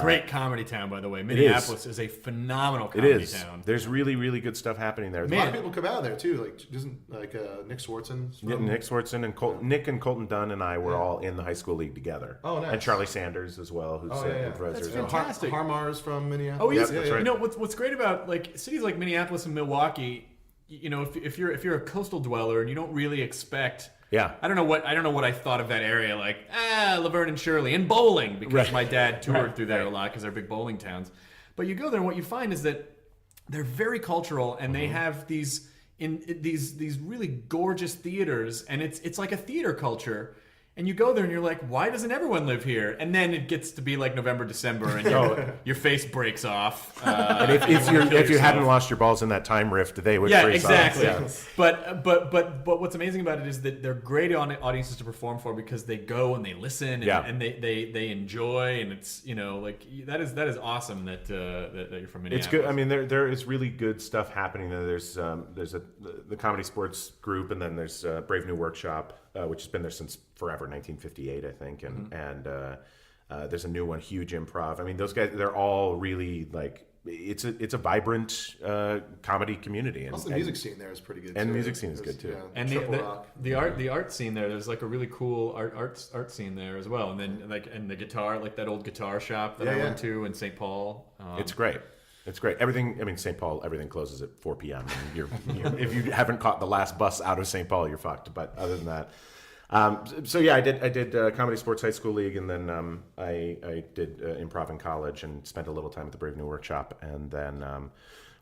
Great comedy town, by the way. Minneapolis is a phenomenal comedy town. There's really, really good stuff happening there. A lot of people come out of there too. Like isn't Nick Swartzen? Nick Swartzen and Nick and Colton Dunn and I were all in the high school league together. Oh, nice. And Charlie Sanders as well, who's improviser. That's as well. fantastic. Harmar's from Minneapolis. Oh, he's, that's right. You know what's great about like cities like Minneapolis and Milwaukee. You know, if you're a coastal dweller and you don't really expect. Yeah. I don't know what I thought of that area, like Laverne and Shirley and bowling, because my dad toured through there a lot because they're big bowling towns. But you go there and what you find is that they're very cultural, and they have these really gorgeous theaters, and it's like a theater culture. And you go there and you're like, why doesn't everyone live here? And then it gets to be like November, December, and your face breaks off. And if you hadn't lost your balls in that time rift, they would freeze exactly. off. But what's amazing about it is that they're great audiences to perform for because they go and they listen and they enjoy, and it's like that is awesome that you're from Minneapolis. It's good. I mean, there is really good stuff happening there. There's the Comedy Sports group, and then there's Brave New Workshop, which has been there since forever, 1958, I think, and there's a new one, Huge Improv. I mean, those guys, they're all really like it's a vibrant comedy community. And also, the music scene there is pretty good. And too. the music scene is good too. And the art scene there's like a really cool art scene there as well. And then and the guitar, like that old guitar shop that I went to in St. Paul. It's great. It's great. Everything. I mean, St. Paul. Everything closes at 4 p.m. And you're if you haven't caught the last bus out of St. Paul, you're fucked. But other than that. So yeah, I did Comedy Sports High School League, and then I did improv in college and spent a little time at the Brave New Workshop, and then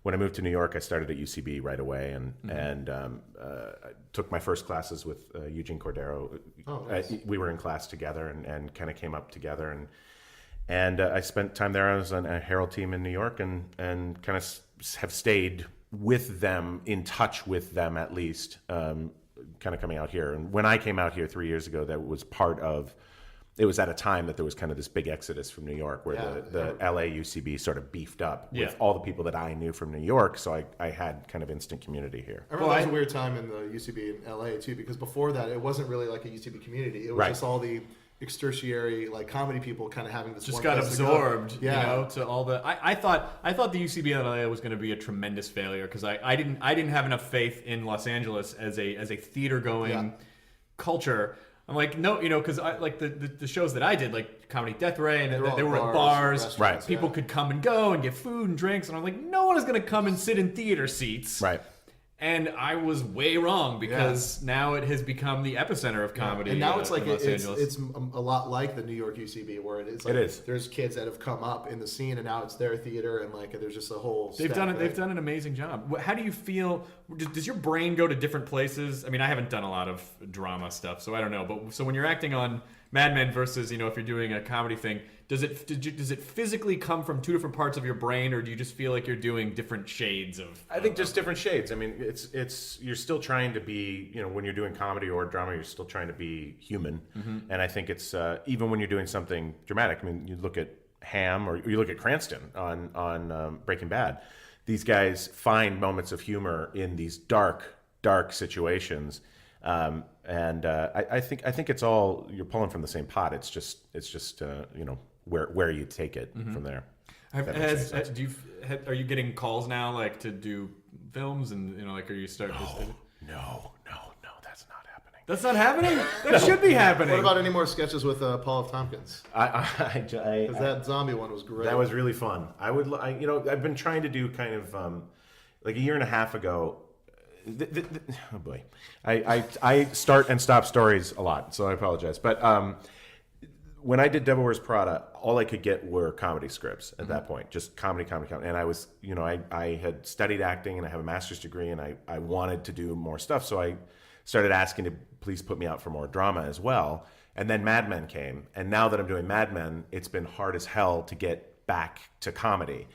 when I moved to New York, I started at UCB right away, and I took my first classes with Eugene Cordero. Oh, nice. We were in class together and kind of came up together, and I spent time there. I was on a Herald team in New York, and kind of have stayed with them, in touch with them at least, kind of coming out here. And when I came out here 3 years ago, that was part of. It was at a time that there was kind of this big exodus from New York, where the LA UCB sort of beefed up with all the people that I knew from New York. So I had kind of instant community here. I remember that was a weird time in the UCB in LA too, because before that it wasn't really like a UCB community. It was just all the extertiary like comedy people kind of having this. Just one got place to absorbed, go. Yeah. you know, to all the. I thought the UCB in LA was going to be a tremendous failure because I didn't have enough faith in Los Angeles as a theater going culture. I'm like, no, you know, because I like the shows that I did, like Comedy Death Ray, and they were at bars. Right. People could come and go and get food and drinks, and I'm like, no one is going to come and sit in theater seats. Right. And I was way wrong because now it has become the epicenter of comedy. And now it's like in Los Angeles. it's a lot like the New York UCB, where it's like there's kids that have come up in the scene, and now it's their theater, and like there's just a whole. They've done an amazing job. How do you feel? Does your brain go to different places? I mean, I haven't done a lot of drama stuff, so I don't know. But so when you're acting on Mad Men versus, you know, if you're doing a comedy thing, does it physically come from two different parts of your brain, or do you just feel like you're doing different shades of? I think just different shades. I mean, it's you're still trying to be, you know, when you're doing comedy or drama, you're still trying to be human. And I think it's even when you're doing something dramatic. I mean, you look at Ham or you look at Cranston on Breaking Bad. These guys find moments of humor in these dark situations. And I think it's all, you're pulling from the same pot. It's just you know, where you take it from there. Are you getting calls now, like, to do films, and, you know, like, are you starting? No, that's not happening. That's not happening. That should be happening. What about any more sketches with Paul F. Tompkins? Because that zombie one was great. That was really fun. You know, I've been trying to do kind of like a year and a half ago. Oh boy, I start and stop stories a lot, so I apologize. But when I did Devil Wears Prada, all I could get were comedy scripts at that point, just comedy. And I was, you know, I had studied acting and I have a master's degree, and I wanted to do more stuff, so I started asking to please put me out for more drama as well. And then Mad Men came, and now that I'm doing Mad Men, it's been hard as hell to get back to comedy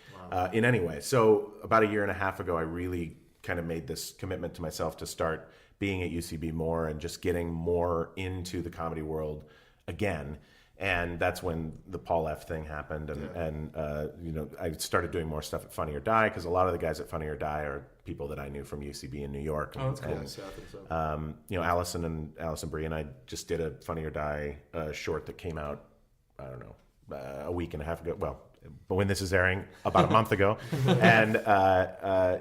in any way. So about a year and a half ago, I really kind of made this commitment to myself to start being at UCB more and just getting more into the comedy world again. And that's when the Paul F. thing happened, and you know, I started doing more stuff at Funny or Die, because a lot of the guys at Funny or Die are people that I knew from UCB in New York. Oh, that's cool. And, you know, Allison Brie and I just did a Funny or Die short that came out, I don't know, a week and a half ago. Well, but when this is airing, about a month ago. And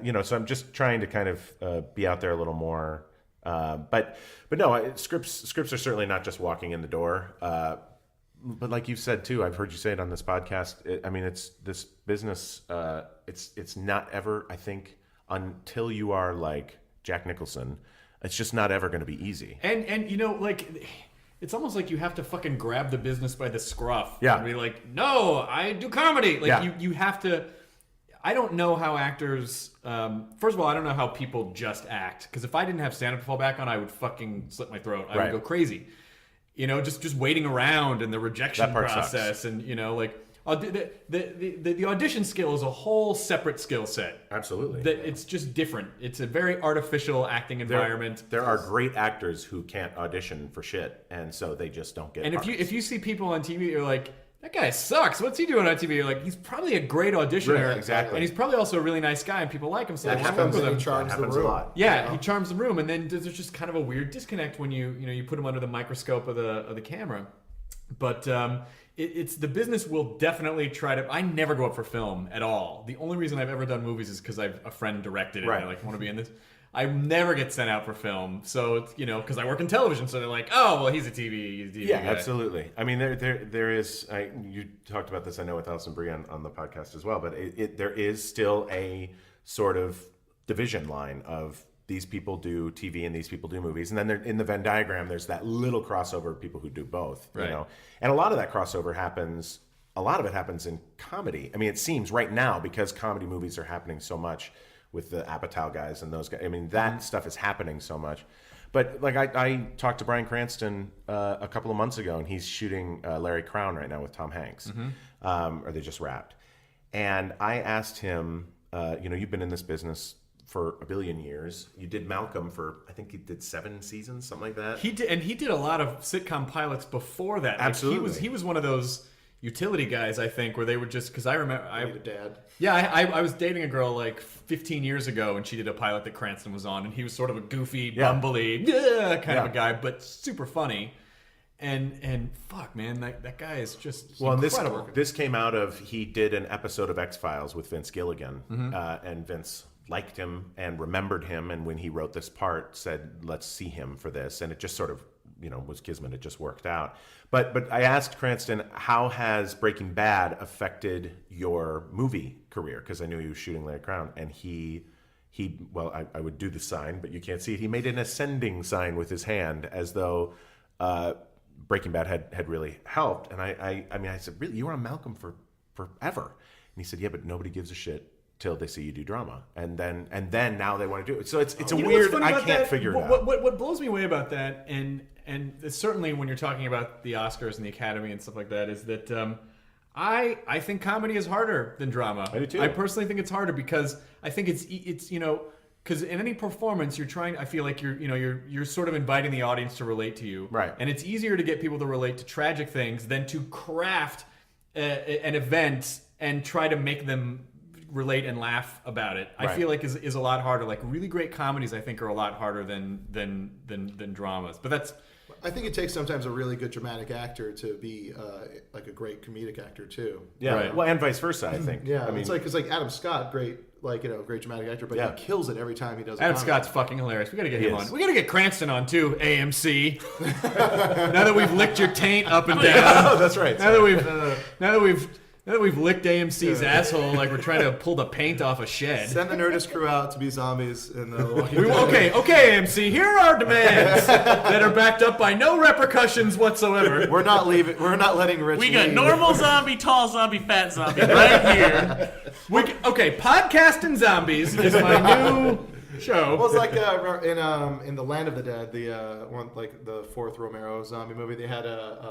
you know, so I'm just trying to kind of be out there a little more. But no, scripts are certainly not just walking in the door. But like you've said too, I've heard you say it on this podcast. I mean, it's this business. It's not ever, I think, until you are like Jack Nicholson, it's just not ever going to be easy. And you know, like, it's almost like you have to fucking grab the business by the scruff. Yeah. And be like, no, I do comedy. Like, you have to. I don't know how actors. First of all, I don't know how people just act. Because if I didn't have stand-up to fall back on, I would fucking slit my throat. I would go crazy. You know, just waiting around and the rejection process, sucks. And you know, like the audition skill is a whole separate skill set. Absolutely, it's just different. It's a very artificial acting environment. There are great actors who can't audition for shit, and so they just don't get. And parts. if you see people on TV, you're like, that guy sucks. What's he doing on TV? You're like, he's probably a great auditioner. Right, exactly. And he's probably also a really nice guy, and people like him. So That they just happens, work with and him. he charms That the happens a room. lot. Yeah, You know? he charms the room, and then there's just kind of a weird disconnect when you put him under the microscope of the camera. But it's the business will definitely try to. I never go up for film at all. The only reason I've ever done movies is because a friend directed it. Right. And I want to be in this. I never get sent out for film, so it's, you know, because I work in television, so they're like, oh well, he's a TV Yeah, guy. absolutely. I mean, there is. You talked about this, I know, with Allison Brie on the podcast as well. But there is still a sort of division line of these people do TV and these people do movies, and then in the Venn diagram, there's that little crossover of people who do both. Right. You know, and a lot of that crossover happens. A lot of it happens in comedy. I mean, it seems right now because comedy movies are happening so much with the Apatow guys and those guys. I mean, that stuff is happening so much. But like I talked to Bryan Cranston a couple of months ago, and he's shooting Larry Crown right now with Tom Hanks, or they just wrapped. And I asked him, you know, you've been in this business for a billion years. You did Malcolm for, I think he did 7 seasons, something like that. He did a lot of sitcom pilots before that. Like, Absolutely. he was one of those utility guys, I think, where they would just, because I remember I need a dad. Yeah, I was dating a girl like 15 years ago, and she did a pilot that Cranston was on, and he was sort of a goofy, bumbly, kind of a guy, but super funny. And fuck, man, that guy is just incredible. This came out of, he did an episode of X-Files with Vince Gilligan, and Vince liked him and remembered him, and when he wrote this part, said, let's see him for this, and it just sort of, was kismet. It just worked out. But I asked Cranston, how has Breaking Bad affected your movie career? Because I knew he was shooting Larry Crown, and I would do the sign, but you can't see it. He made an ascending sign with his hand, as though Breaking Bad had really helped. And I said, really, you were on Malcolm for forever? And he said, yeah, but nobody gives a shit till they see you do drama, and then now they want to do it. So it's a weird. I can't figure it out. What blows me away about that, and certainly when you're talking about the Oscars and the Academy and stuff like that, is that I think comedy is harder than drama. I do too. I personally think it's harder because I think it's because in any performance you're trying. I feel like you're sort of inviting the audience to relate to you, right? And it's easier to get people to relate to tragic things than to craft an event and try to make them relate and laugh about it. I feel like is a lot harder. Like really great comedies, I think, are a lot harder than dramas. But that's. I think it takes sometimes a really good dramatic actor to be like a great comedic actor too. Yeah, right. Well, and vice versa. I think. Yeah, I mean, it's like Adam Scott, great dramatic actor, but he kills it every time he does. Adam Scott's fucking hilarious. We got to get him on. We got to get Cranston on too. AMC. Now that we've licked your taint up and down. Oh, that's right. Now that we've licked AMC's asshole, like we're trying to pull the paint off a shed. Send the Nerdist crew out to be zombies in the okay, AMC. Here are our demands that are backed up by no repercussions whatsoever. We're not letting Rich. We got normal zombie, tall zombie, fat zombie right here. Podcasting Zombies is my new show. Well, it's like in the Land of the Dead, the one like the fourth Romero zombie movie. They had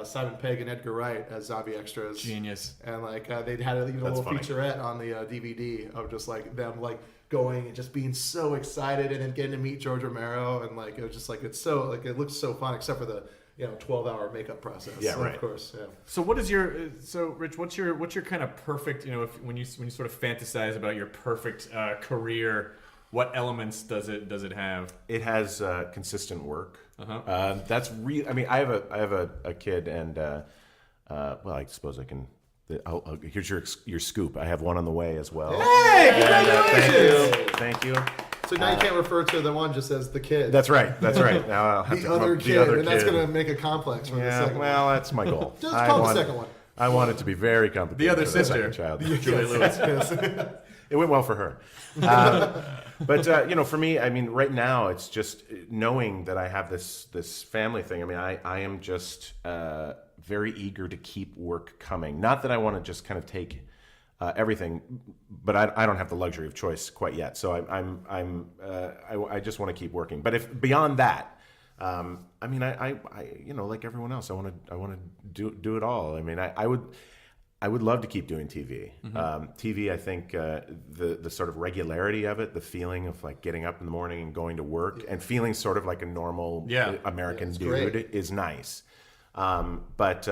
Simon Pegg and Edgar Wright as zombie extras. Genius. And like they'd had even a little featurette on the DVD of just like them like going and just being so excited and then getting to meet George Romero, and like it was just like it's so like it looks so fun except for the 12-hour makeup process. Yeah, right. Of course. Yeah. So what is Rich? What's your kind of perfect? When you sort of fantasize about your perfect career. What elements does it have? It has consistent work. That's real. I mean, I have a kid, and well, I suppose I can. Here's your scoop. I have one on the way as well. Hey, congratulations! Thank you. So now you can't refer to the one just as the kid. That's right. Now I'll have the to other the kid, other and that's going to make a complex for the second well, one. that's my goal. Just call the second one. I want it to be very complicated. The other for the sister, second child. Julie Lewis. It went well for her. But for me, I mean, right now it's just knowing that I have this family thing. I mean, I am just very eager to keep work coming. Not that I want to just kind of take everything, but I don't have the luxury of choice quite yet. So I just want to keep working. But if beyond that, I mean, I like everyone else, I want to do it all. I mean, I would love to keep doing TV. TV, I think the sort of regularity of it, the feeling of like getting up in the morning and going to work and feeling sort of like a normal American dude great. is nice. But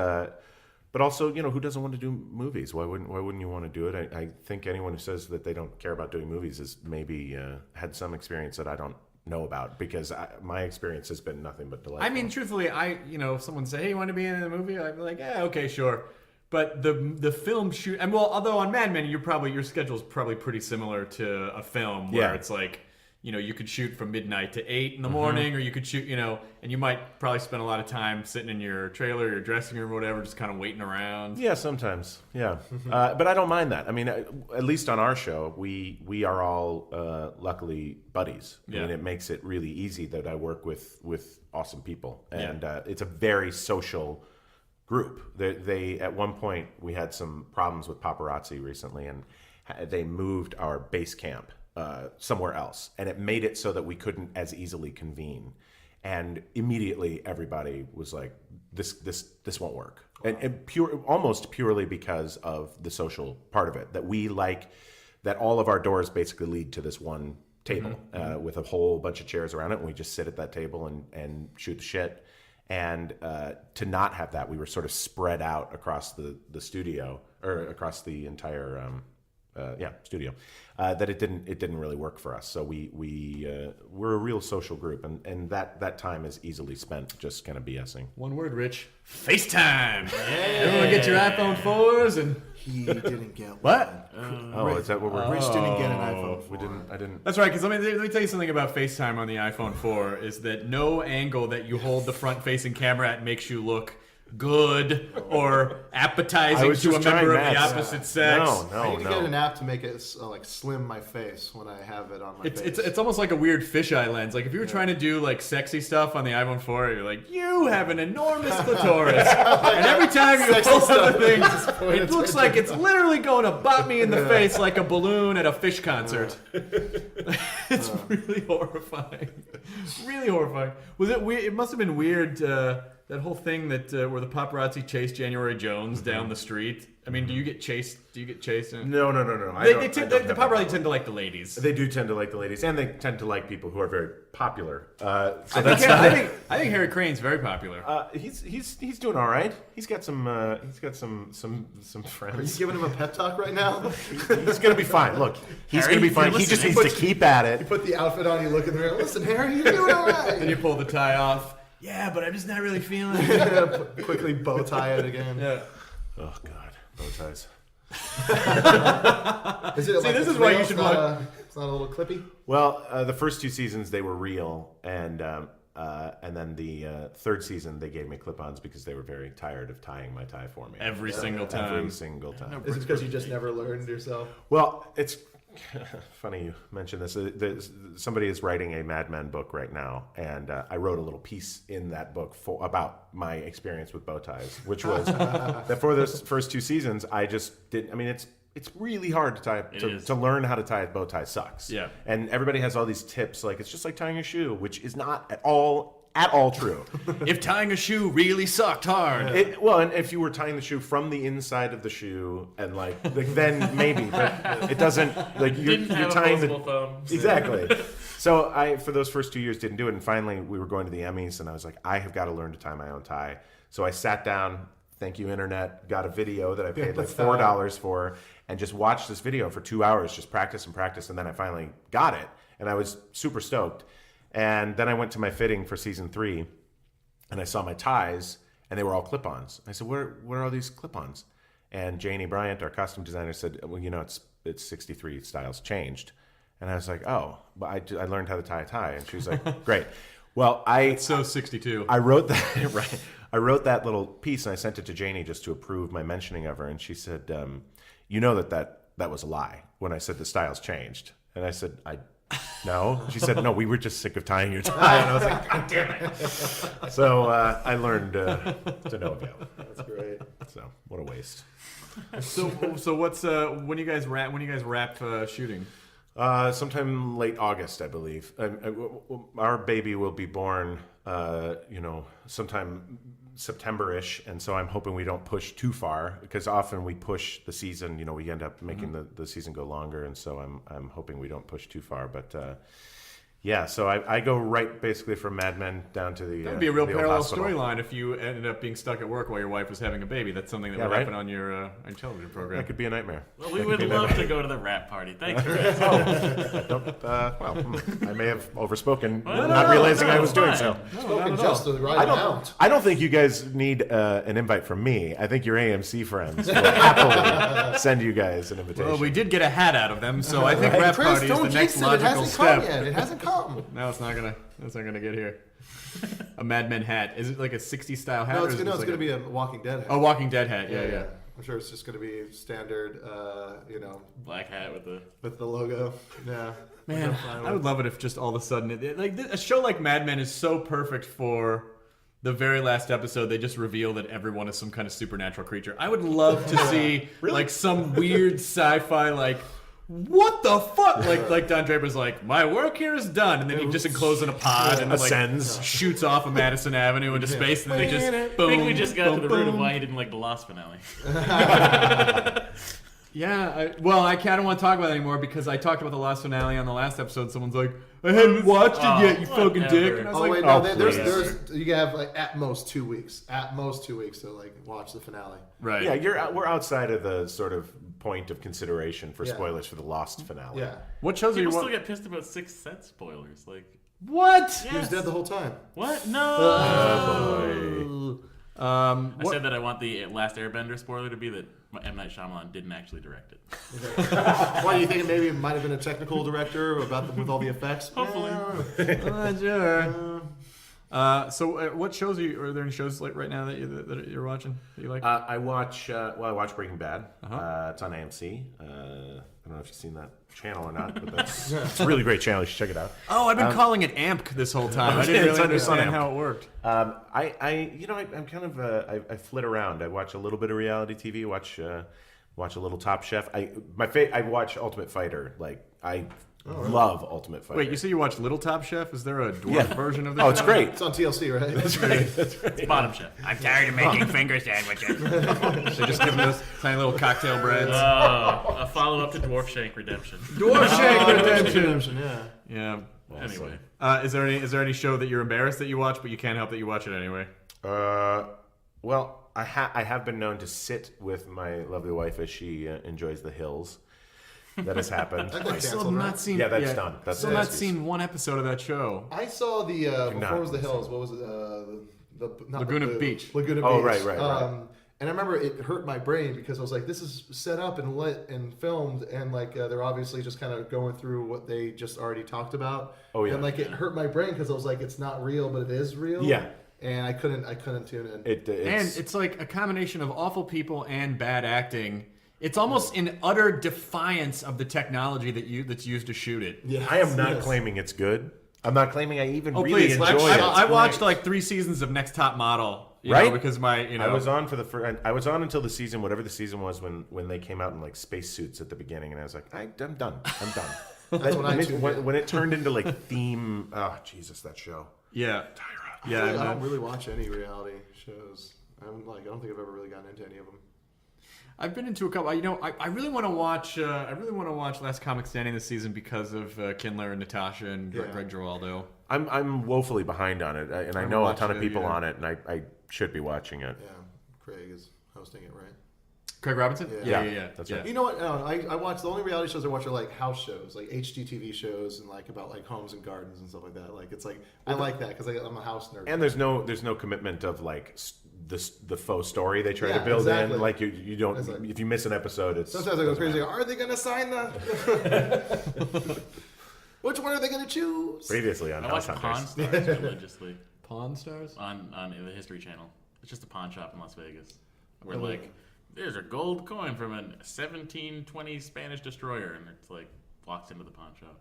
also, who doesn't want to do movies? Why wouldn't you want to do it? I think anyone who says that they don't care about doing movies has maybe had some experience that I don't know about, because my experience has been nothing but delightful. I mean, truthfully, if someone say, "Hey, you want to be in a movie?" I'd be like, "Yeah, okay, sure." But the film shoot, and well, although on Mad Men, your schedule is probably pretty similar to a film where it's like, you could shoot from midnight to 8 in the morning, or you could shoot, and you might probably spend a lot of time sitting in your trailer, your dressing room, or whatever, just kind of waiting around. Yeah, sometimes. Yeah, but I don't mind that. I mean, at least on our show, we are all luckily buddies. I mean, it makes it really easy that I work with awesome people, and it's a very social group. They at one point we had some problems with paparazzi recently, and they moved our base camp somewhere else, and it made it so that we couldn't as easily convene. And immediately everybody was like, "This won't work," and almost purely because of the social part of it. That we like that all of our doors basically lead to this one table with a whole bunch of chairs around it, and we just sit at that table and shoot the shit. And to not have that, we were sort of spread out across the studio, or across the entire studio. That it didn't really work for us. So we're a real social group, and that time is easily spent just kind of BSing. One word, Rich. FaceTime. Everyone get your iPhone 4s and. He didn't get What? Oh, is that what we're? Rich didn't get an iPhone 4. We didn't. I didn't. That's right, because let me tell you something about FaceTime on the iPhone 4 is that no angle that you hold the front-facing camera at makes you look good or appetizing to a member of the opposite sex. I need to get an app to make it like slim my face when I have it on my face. It's almost like a weird fisheye lens. Like if you were trying to do like sexy stuff on the iPhone 4, you're like, you have an enormous clitoris, and every time you hold up the thing, it looks like it's literally going to bop me in the face like a balloon at a Fish concert. It's really horrifying. Really horrifying. Was it weird? It must have been weird. That whole thing that where the paparazzi chased January Jones down the street. I mean, do you get chased? No. The paparazzi tend to like the ladies. They do tend to like the ladies, and they tend to like people who are very popular. I think Harry Crane's very popular. He's doing all right. He's got some friends. Are you giving him a pep talk right now? He's gonna be fine. Look, he's gonna be fine. He just needs to keep at it. You put the outfit on, you look in the mirror. Listen, Harry, you're doing all right. Then you pull the tie off. Yeah, but I'm just not really feeling it. Quickly bow tie it again. Yeah. Oh God, bow ties. Is it See, this is why you should watch. It's not a little clippy. Well, the first 2 seasons they were real, and then the third season they gave me clip-ons because they were very tired of tying my tie for me Every single time. Every single time. Is it because you just never learned yourself? Well, it's funny you mentioned this. Somebody is writing a Mad Men book right now, and I wrote a little piece in that book about my experience with bow ties, which was that for those first 2 seasons, I just didn't. I mean, it's really hard to tie to learn how to tie a bow tie sucks. Yeah, and everybody has all these tips, like it's just like tying a shoe, which is not at all true. If tying a shoe really sucked hard. And if you were tying the shoe from the inside of the shoe, and like then maybe, but it doesn't. Like you're tying the thumbs. Exactly. So I, for those first 2 years, didn't do it, and finally we were going to the Emmys, and I was like, I have got to learn to tie my own tie. So I sat down. Thank you, internet. Got a video that I paid like $4 for, and just watched this video for 2 hours, just practice, and then I finally got it, and I was super stoked. And then I went to my fitting for season 3, and I saw my ties, and they were all clip-ons. I said, "Where are all these clip-ons?" And Janie Bryant, our costume designer, said, "Well, it's 63 styles changed." And I was like, "Oh, but I learned how to tie a tie." And she was like, "Great." Well, It's so 62. I wrote that right. I wrote that little piece, and I sent it to Janie just to approve my mentioning of her. And she said, "You know that was a lie when I said the styles changed." And I said, No. She said, "No, we were just sick of tying your tie." And I was like, "God damn it." So I learned to no avail. That's great. So what a waste. So what's when you guys wrap shooting? Sometime late August, I believe. Our baby will be born, sometime September-ish, and so I'm hoping we don't push too far, because often we push the season. We end up making the season go longer, and so I'm hoping we don't push too far. But yeah, so I go right basically from Mad Men down to the. That'd be a real the old parallel hospital. storyline if you ended up being stuck at work while your wife was having a baby. That's something that would happen on your television program. That could be a nightmare. Well, we would love to go to the wrap party. Thanks for asking. I may have overspoken, not realizing I was doing so. Spoken just the right amount. I don't think you guys need an invite from me. I think your AMC friends will happily send you guys an invitation. Well, we did get a hat out of them, so I think wrap party is the next logical step. It hasn't come. No, it's not gonna get here. A Mad Men hat. Is it like a 60s style hat? No, it's or is going it to be a Walking Dead hat. a Walking Dead hat. Yeah. I'm sure it's just going to be standard, Black hat with the logo. Yeah. Man, I would love it if just all of a sudden, a show like Mad Men is so perfect for the very last episode. They just reveal that everyone is some kind of supernatural creature. I would love to see like some weird sci-fi what the fuck? Like Don Draper's like, my work here is done, and then he just enclosed in a pod and ascends, shoots off of Madison Avenue into space, and then they just boom. I think we just got to the root of why he didn't like the Lost finale. Yeah, I don't want to talk about it anymore because I talked about the last finale on the last episode. Someone's like, I haven't watched it yet, you fucking dick. And I was Oh like, wait, no, please. there's you have like at most 2 weeks. At most 2 weeks to like watch the finale. right. Yeah, we're outside of the sort of point of consideration for Yeah. spoilers for the Lost finale. Yeah. What shows are you People still watching? get pissed about Sixth Sense spoilers. Like, What? He was dead the whole time. what? No. I What? said that I want the Last Airbender spoiler to be that M. Night Shyamalan didn't actually direct it. Why do you think maybe it might have been a technical director with all the effects? Hopefully. Sure. So what shows are there any shows like right now that you're watching that you like? I watch Breaking Bad. It's on AMC. I don't know if you've seen that channel or not, but it's a really great channel. You should check it out. Oh, I've been calling it AMP this whole time. I didn't it's really on- it's on understand AMP. how it worked. I'm kind of I flit around. I watch a little bit of reality TV. Watch a little Top Chef. I watch Ultimate Fighter. Like I love Ultimate Fighter. Wait, you say you watch Little Top Chef? Is there a dwarf version of this? Oh, it's great. It's on TLC, right? That's right. That's right. It's Bottom Chef. I'm tired of making finger sandwiches. They just give them those tiny little cocktail breads. A follow-up to Dwarf Shank Redemption. Dwarf Shank Redemption. Redemption, yeah. Yeah. Anyway. Is there any show that you're embarrassed that you watch, but you can't help that you watch it anyway? Well, I have been known to sit with my lovely wife as she enjoys The Hills. That has happened. That got I still have canceled, not right? seen. Yeah, that's done. That's still the not excuse. seen one episode of that show. I saw the before not it was the miss Hills. What was it? Not Laguna the- Beach. Laguna Oh, Beach. right. And I remember it hurt my brain because I was like, this is set up and lit and filmed, and like they're obviously just kind of going through what they just already talked about. Oh, yeah. And like it hurt my brain because I was like, it's not real, but it is real. Yeah. And I couldn't tune in. And it's like a combination of awful people and bad acting. It's almost in utter defiance of the technology that's used to shoot it. Yeah. I am not Yes. claiming it's good. I'm not claiming I even Oh, really please! enjoy it. I watched like 3 seasons of Next Top Model, you know, Right? because I was on for the first. I was on until the season, whatever the season was, when they came out in like spacesuits at the beginning, and I was like, I'm done. I'm done. That's when I tuned in. when it turned into like theme. Oh Jesus, that show. Yeah, I don't really watch any reality shows. I don't think I've ever really gotten into any of them. I've been into a couple. You know, I really want to watch. I really want to watch Last Comic Standing this season because of Kindler and Natasha and Yeah. Greg Giraldo. I'm woefully behind on it, and I I'm know a watching ton of it, people yeah. on it, and I should be watching it. Yeah, Craig is hosting it, right? Craig Robinson. Yeah, that's right. You know what? No, I watch the only reality shows I watch are like house shows, like HGTV shows, and like about like homes and gardens and stuff like that. Like it's like I like that because I'm a house nerd. And there's no commitment of like the faux story they try Yeah, to build exactly. in. Like you don't. It's like- if you miss an episode, it's Sometimes I go doesn't crazy. matter. Are they going to sign the? Which one are they going to choose? Previously on I watch House Pawn Hunters. Stars religiously Pawn Stars. on the History Channel. It's just a pawn shop in Las Vegas. Where like there's a gold coin from a 1720 Spanish destroyer, and it's like walks into the pawn shop.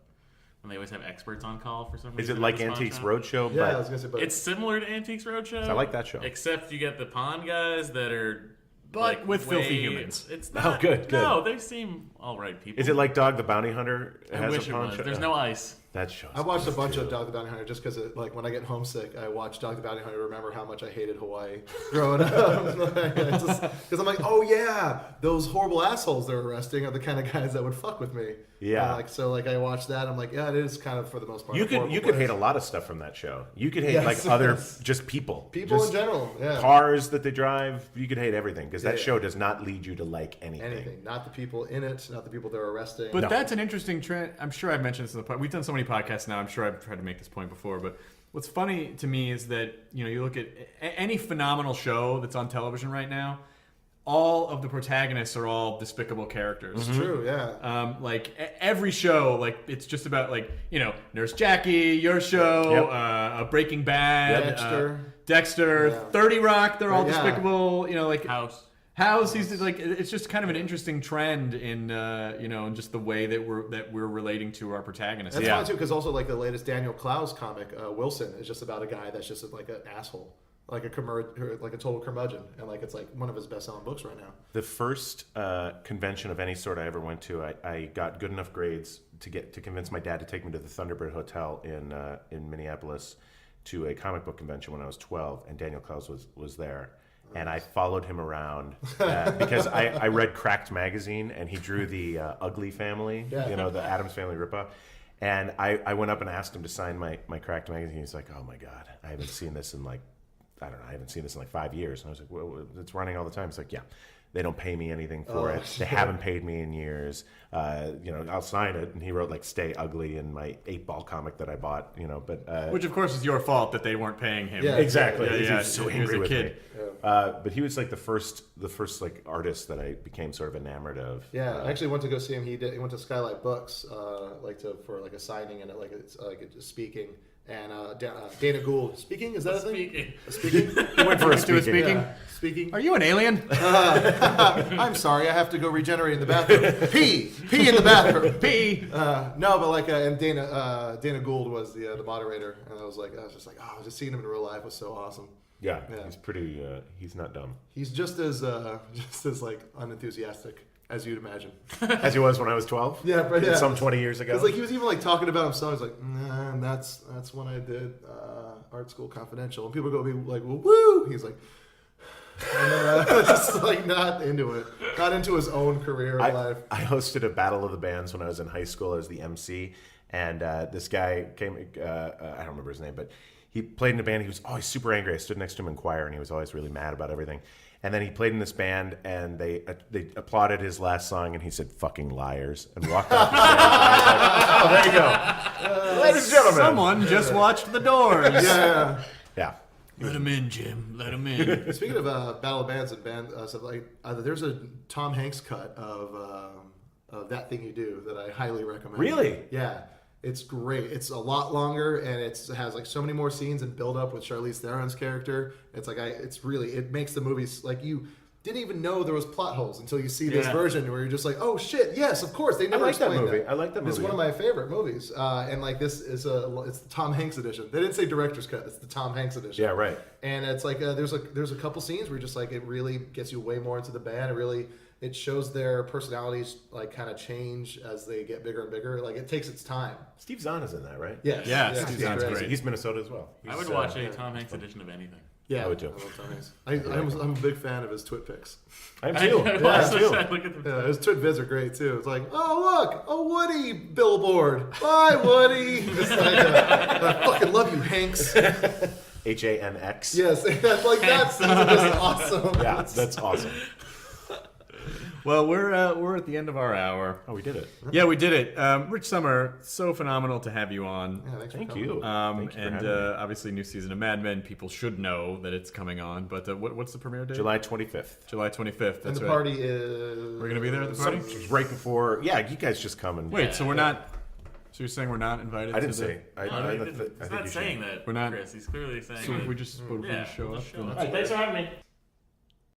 And they always have experts on call for some reason. Is it at like this pawn Antiques shop. Roadshow? Yeah, I but was going to say, but It's similar to Antiques Roadshow. I like that show. Except you get the pawn guys that are But like with filthy humans. It's Oh, not, good. No, they seem all right people. is it like Dog the Bounty Hunter? I has wish a it pawn was. shop? There's no ice. That show. I watched a bunch of Dog the Bounty Hunter just because, like, when I get homesick, I watch Dog the Bounty Hunter to remember how much I hated Hawaii growing up. Because I'm like, oh yeah, those horrible assholes they're arresting are the kind of guys that would fuck with me. Yeah. So I watched that. I'm like, yeah, it is kind of for the most part. You a could horrible hate place. a lot of stuff from that show. You could hate Yes, like other yes. just people. People Just in general, yeah. Cars that they drive. You could hate everything because that Yeah. show does not lead you to like anything. Anything, not the people in it, not the people they're arresting. But No. that's an interesting trend. I'm sure I've mentioned this in the podcast. We've done so many podcasts now. I'm sure I've tried to make this point before. But what's funny to me is that, you know, you look at any phenomenal show that's on television right now, all of the protagonists are all despicable characters. it's true, yeah. Like every show, like it's just about like, you know, Nurse Jackie, your show, Yep. Breaking Bad, Dexter, Yeah. 30 Rock. They're all Yeah. despicable. You know, like House. He's like, it's just kind of an interesting trend in you know, in just the way that we're relating to our protagonists. That's Yeah. fun too, because also like the latest Daniel Clowes comic, Wilson, is just about a guy that's just like an asshole, like a total curmudgeon, and like it's like one of his best-selling books right now. The first convention of any sort I ever went to, I got good enough grades to convince my dad to take me to the Thunderbird Hotel in Minneapolis to a comic book convention when I was 12, and Daniel Clowes was there. and I followed him around because I read Cracked magazine, and he drew the Ugly Family, the Addams Family ripoff. And I went up and asked him to sign my Cracked magazine. He's like, "Oh my God, I haven't seen this in like 5 years." And I was like, "Well, it's running all the time." He's like, "Yeah, they don't pay me anything for it. They haven't paid me in years. I'll sign it." And he wrote like "Stay Ugly" in my 8-ball comic that I bought. But Which of course is your fault that they weren't paying him. Yeah. exactly. Yeah, He was so he was angry a with kid. me. But he was like the first like artist that I became sort of enamored of. Yeah, I actually went to go see him. He went to Skylight Books, for like a signing and speaking. And Dana Gould speaking, is that a thing? Speaking. He went for a Do a speaking. speaking? Yeah. Speaking. Are you an alien? I'm sorry, I have to go regenerate in the bathroom. Pee in the bathroom. P. No, but and Dana Gould was the moderator, and I was just just seeing him in real life was so awesome. Yeah, Yeah. he's pretty. He's not dumb. He's just as like unenthusiastic as you'd imagine. As he was when I was 12. Yeah, but yeah. Some 20 years ago. Because he was even talking about himself. He's like, nah, and that's when I did Art School Confidential, and people go be like, well, woo. He's like, and then, just not into it, not into his own career in life. I hosted a Battle of the Bands when I was in high school as the MC, and this guy came. I don't remember his name, but he played in a band. He was always super angry. I stood next to him in choir, and he was always really mad about everything. And then he played in this band, and they applauded his last song, and he said "fucking liars" and walked off the stage. I was like, "Oh, there you go, ladies and gentlemen." Someone just watched the Doors. Yeah. Let him in, Jim. Let him in. Speaking of Battle of Bands and band stuff, there's a Tom Hanks cut of That Thing You Do that I highly recommend. Really? Yeah. It's great. It's a lot longer, and it has so many more scenes and build up with Charlize Theron's character. It's it makes the movies you didn't even know there was plot holes until you see this version where you're just like, oh shit, yes, of course they never explained that movie. that. I like that movie. It's one of my favorite movies, and this is it's the Tom Hanks edition. They didn't say director's cut. It's the Tom Hanks edition. Yeah, right. And it's there's a couple scenes where it really gets you way more into the band. It shows their personalities kind of change as they get bigger and bigger. It takes its time. Steve Zahn is in that, right? Yes. Yeah, Yes, Steve he's Zahn's great. great. He's Minnesota as well. I would watch a Tom Hanks edition of anything. Yeah, I would too. love Tom Hanks. I'm a big fan of his twit pics. I'm too. I I'm also too. said, look at the Yeah, his twit vids are great too. It's like, oh look, a Woody billboard. Bye, Woody. It's I fucking love you, Hanks. HANX. Yes, that's just awesome. Yeah, that's awesome. Well, we're at the end of our hour. Oh, we did it. Yeah, we did it. Rich Sommer, so phenomenal to have you on. Yeah, thanks for Thank coming. you. Thank you for And having me. obviously, new season of Mad Men. People should know that it's coming on. But what's the premiere date? July 25th. July 25th. And That's the right. party is. We're gonna be there at the party. Right before. Yeah, you guys just come and. Wait, so we're not. So you're saying we're not invited? I didn't to the, say. I He's think not you saying should. that, We're not- Chris. He's clearly saying So that. we just Yeah, show just up. show up. All right, thanks for having me.